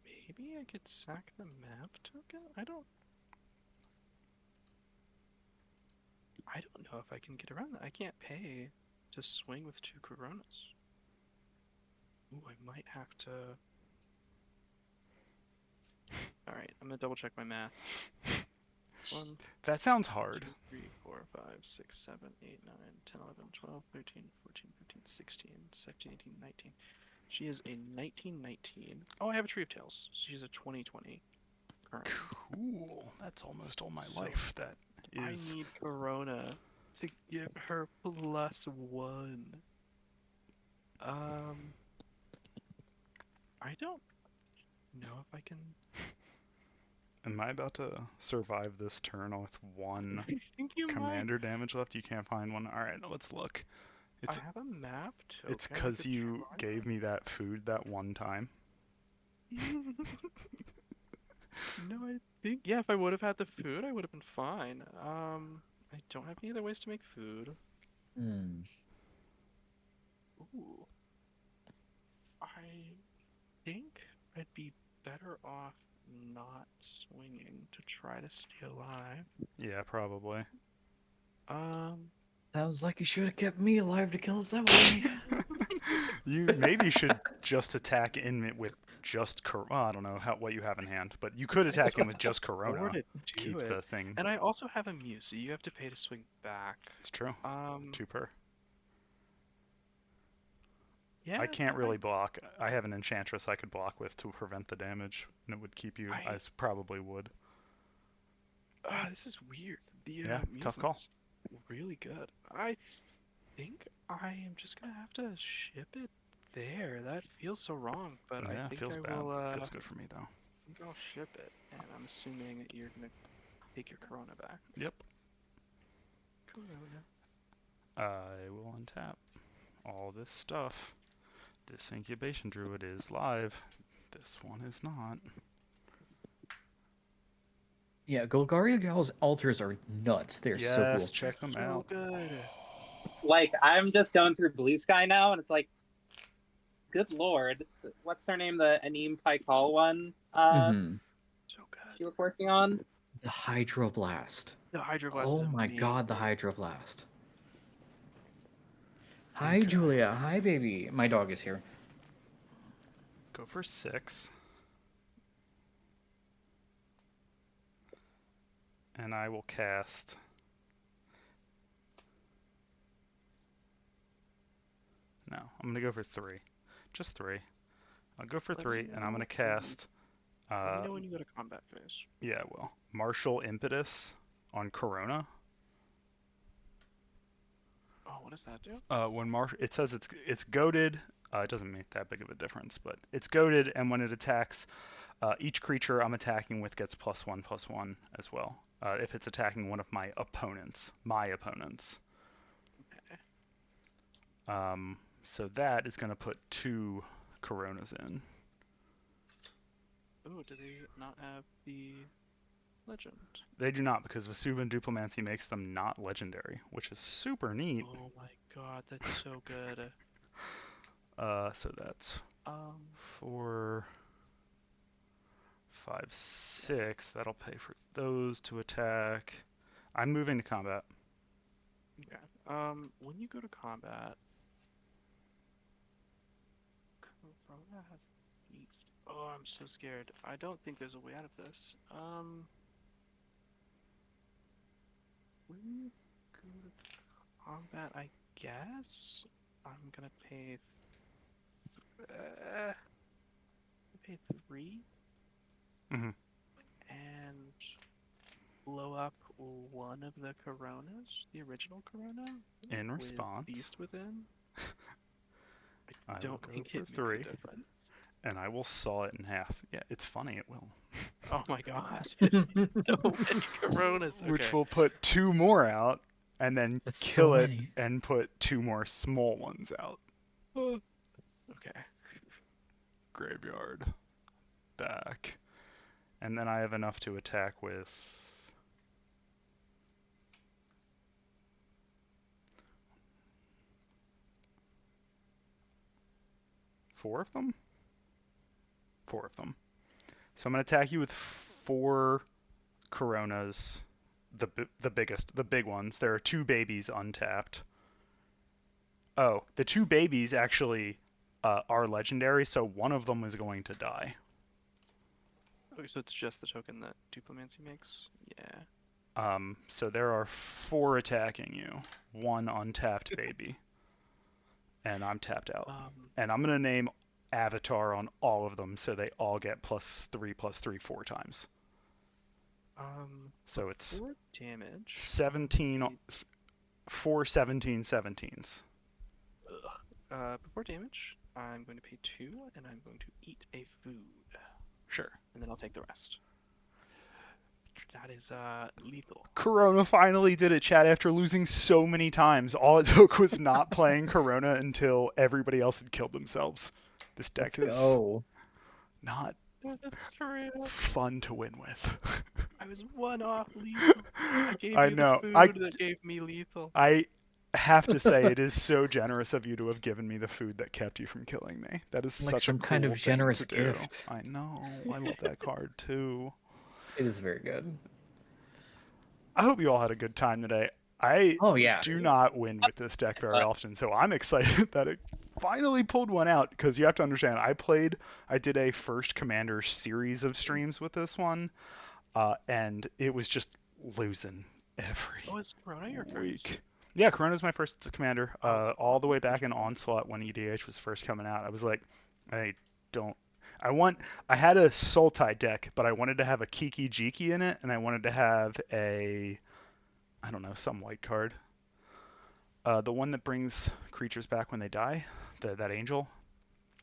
Maybe I could sack the map token? I don't know if I can get around that. I can't pay to swing with 2 Coronas. Ooh, I might have to. Alright, I'm gonna double check my math. 1, That sounds hard. 2, 3, 4, 5, 6, 7, 8, 9, 10, 11, 12, 13, 14, 15, 16, 17, 18, 19. She is a 1919. Oh, I have a Tree of Tales. She's a 2020 currently. Cool. That's almost all my So, life. That I is... need Corona to give her +1. I don't know if I can. Am I about to survive this turn with one I think you commander damage left? You can't find one? Alright, let's look. might. I have a map token. It's I because could you try. gave me that food that one time. No, I think if I would have had the food, I would have been fine. I don't have any other ways to make food. Hmm. Ooh. I think I'd be better off not swinging to try to stay alive. Yeah, probably. Sounds like you should have kept me alive to kill Zevely. You maybe should just attack in with just I don't know what you have in hand, but you could attack him with just Corona. Or to Keep do it. the thing. And I also have a Muse, so you have to pay to swing back. It's true. 2 per. Yeah, I can't no, really block. I have an enchantress I could block with to prevent the damage, and it would keep you. I- Probably would. This is weird. The Yeah, tough call. music's really good. I think I am just gonna have to ship it there. That feels so wrong, but I Yeah, think feels I bad. will. Feels good for me though. I think I'll ship it, and I'm assuming that you're gonna take your Corona back. Yep. Corona. I will untap all this stuff. This incubation druid is live. This one is not. Yeah, Golgari Gal's altars are nuts. They're so cool. Yes, check them So out. good. Like, I'm just going through Blue Sky now, and it's like, good lord, what's their name? The Anim Paikal one Mhm. So good. she was working on? The Hydroblast. The Hydroblast Oh is my god, the amazing. Hydroblast. Hi, Okay. Julia. Hi, baby. My dog is here. Go for 6. And I will cast. No, I'm gonna go for 3. Just 3. I'll go for Let 3, me and I'm know gonna when- cast. Let me know when you go to combat phase. Yeah, well, Martial Impetus on Corona. Oh, what does that do? When it says it's goaded. It doesn't make that big of a difference, but it's goaded, and when it attacks, each creature I'm attacking with gets +1/+1 as well. If it's attacking one of my opponents. Okay. So that is going to put 2 Coronas in. Oh, do they not have the legend? They do not, because Vesuvan Duplimancy makes them not legendary, which is super neat. Oh my god, that's so good. So that's Um, 4, 5, 6. That'll pay for those to attack. I'm moving to combat. okay. When you go to combat, Corona has beast. Oh, I'm so scared. I don't think there's a way out of this. When you go to combat, I guess I'm gonna pay. Pay 3. Mhm. And blow up one of the Coronas, the original Corona, In with response, Beast within. I will Don't go think for it makes 3. a difference. And I will saw it in half. Yeah, it's funny, it will. Oh my god. So many Coronas. Which Okay. will put 2 more out, and then That's kill so it many. and put 2 more small ones out. Okay. Graveyard. Back. And then I have enough to attack with. Four of them? 4 of them. So I'm going to attack you with 4 Coronas. The big ones. There are 2 babies untapped. Oh, the 2 babies actually are legendary, so one of them is going to die. Okay, so it's just the token that Duplimancy makes? Yeah. So there are 4 attacking you. 1 untapped baby. And I'm tapped out. And I'm going to name Avatar on all of them so they all get +3/+3 4 times. So it's 4 damage. 17, 4 17/17s. Before damage, I'm going to pay 2, and I'm going to eat a food. Sure. And then I'll take the rest. That is lethal. Corona finally did it, chat, after losing so many times. All it took was not playing Corona until everybody else had killed themselves. This deck is not That's true. fun to win with. I was 1 off lethal. I gave I you know. the food that gave me lethal. I have to say, it is so generous of you to have given me the food that kept you from killing me. That is Like such some a cool kind of thing generous to do. gift. I know. I love that card too. It is very good. I hope you all had a good time today. I Oh yeah. do not win with this deck very often, so I'm excited that it finally pulled one out, because you have to understand, I did a first Commander series of streams with this one, and it was just losing every Oh, is Corona your turn? week. Yeah, Corona's my first commander. Oh, that's All the awesome. way back in Onslaught when EDH was first coming out, I was like, I don't. I want. I had a Sultai deck, but I wanted to have a Kiki Jiki in it, and I wanted to have a, I don't know, some white card. The one that brings creatures back when they die, that angel.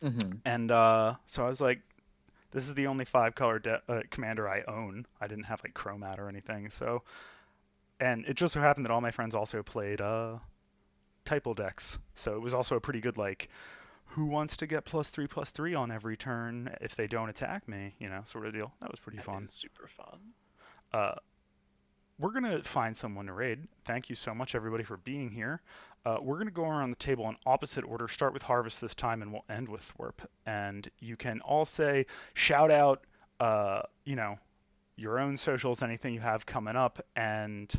Mm-hmm. And so I was like, this is the only 5-color commander I own. I didn't have like Chromat or anything. So, and it just so happened that all my friends also played Typal decks. So it was also a pretty good like, who wants to get +3/+3 on every turn if they don't attack me, sort of deal. That was pretty That fun. is super fun. Uh, we're gonna find someone to raid. Thank you so much, everybody, for being here. We're gonna go around the table in opposite order. Start with Harvest this time, and we'll end with Thwarp. And you can all say, shout out, your own socials, anything you have coming up. And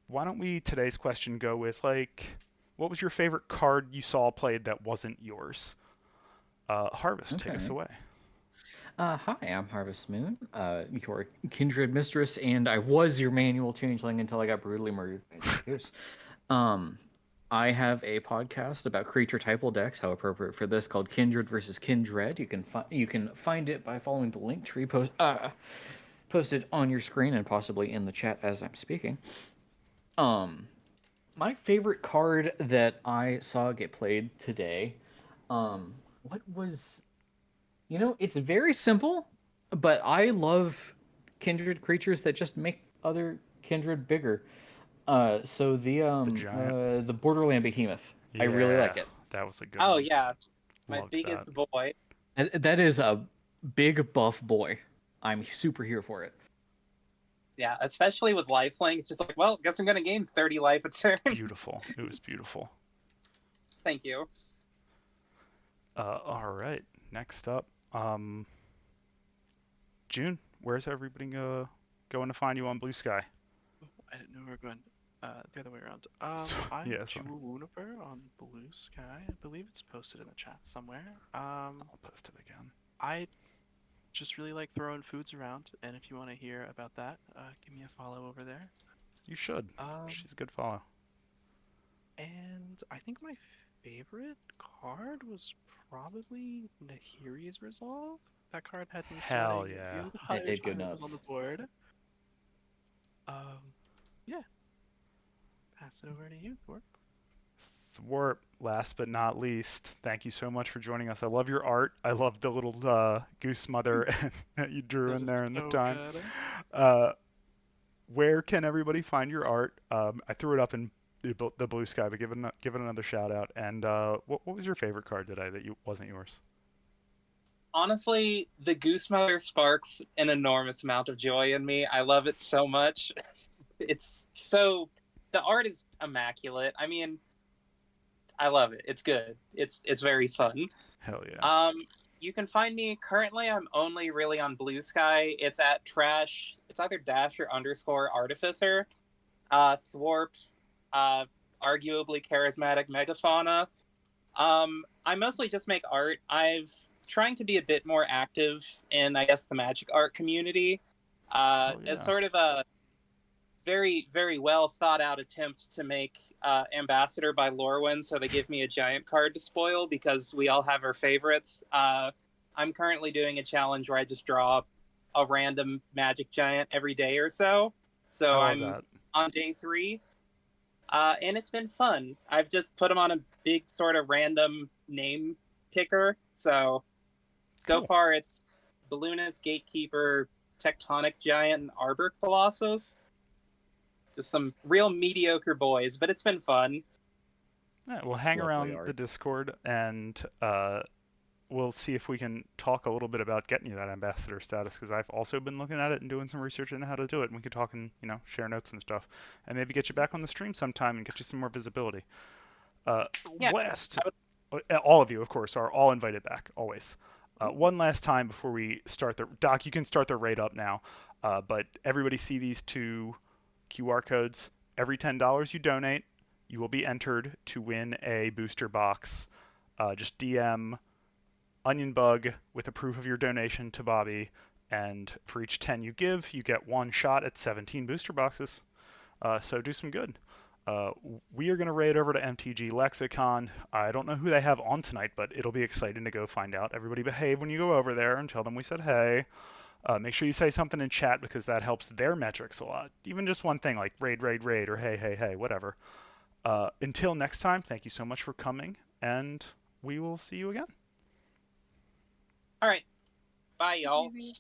why don't we today's question go with like, what was your favorite card you saw played that wasn't yours? Harvest, take us Okay. away. Hi, I'm Harvest Moon, your kindred mistress, and I was your manual changeling until I got brutally murdered by Jim Pierce. Um, I have a podcast about creature typal decks, how appropriate for this, called Kindred versus Kindred. You can find it by following the link tree posted on your screen and possibly in the chat as I'm speaking. Um, my favorite card that I saw get played today, what was it's very simple, but I love kindred creatures that just make other kindred bigger. So The giant. the Borderland Behemoth, I really Yeah, like it. that was a good Oh one. yeah, my Loved that. biggest boy. That is a big buff boy. I'm super here for it. Yeah, especially with lifelink, it's just like, well, guess I'm gonna gain 30 life a turn. Beautiful. It was beautiful. Thank you. All right. Next up, June. Where's everybody going to find you on Blue Sky? I didn't know we were going the other way around. I'm Yeah, sorry. Jewel Wuniper on Blue Sky. I believe it's posted in the chat somewhere. I'll post it again. I just really like throwing foods around, and if you want to hear about that, give me a follow over there. You should. She's a good follow. And I think my favorite card was probably Nahiri's Resolve. That card had me Hell sweating yeah. the That entire did go time it was on nuts. the board. Yeah. Pass it over to you, Thorpe. Thwarp, last but not least, thank you so much for joining us. I love your art. I love the little goose mother that you drew That in is there in the so time. good. Where can everybody find your art? I threw it up in the Blue Sky, but give it another shout out. And what was your favorite card today that wasn't yours? Honestly, the Goose Mother sparks an enormous amount of joy in me. I love it so much. The art is immaculate. I mean, I love it. It's good. It's very fun. Hell yeah. You can find me currently. I'm only really on Blue Sky. It's at trash. It's either dash or underscore artificer. Thwarp, arguably charismatic megafauna. I mostly just make art. I've trying to be a bit more active in, I guess, the magic art community. Hell As yeah. sort of a very, very well thought out attempt to make Ambassador by Lorwyn, so they give me a giant card to spoil because we all have our favorites. I'm currently doing a challenge where I just draw a random magic giant every day or so. So I love I'm that. on day 3. And it's been fun. I've just put them on a big sort of random name picker. So Cool. far it's Balloonist, Gatekeeper, Tectonic Giant, and Arbor Colossus. Just some real mediocre boys, but it's been fun. Yeah, we'll hang Lovely around art. the Discord and we'll see if we can talk a little bit about getting you that ambassador status because I've also been looking at it and doing some research into how to do it. And we could talk and share notes and stuff, and maybe get you back on the stream sometime and get you some more visibility. Yeah, Last, all of you, of course, are all invited back always. One last time before we start the doc, you can start the raid up now. But everybody see these 2 QR codes. Every $10 you donate, you will be entered to win a booster box. Just DM Onion Bug with a proof of your donation to Bobby, and for each 10 you give, you get 1 shot at 17 booster boxes. So do some good. We are going to raid over to MTG Lexicon. I don't know who they have on tonight, but it'll be exciting to go find out. Everybody behave when you go over there and tell them we said hey. Make sure you say something in chat because that helps their metrics a lot. Even just one thing like raid, raid, raid, or hey, hey, hey, whatever. Until next time, thank you so much for coming, and we will see you again. All right. Bye, y'all. Easy.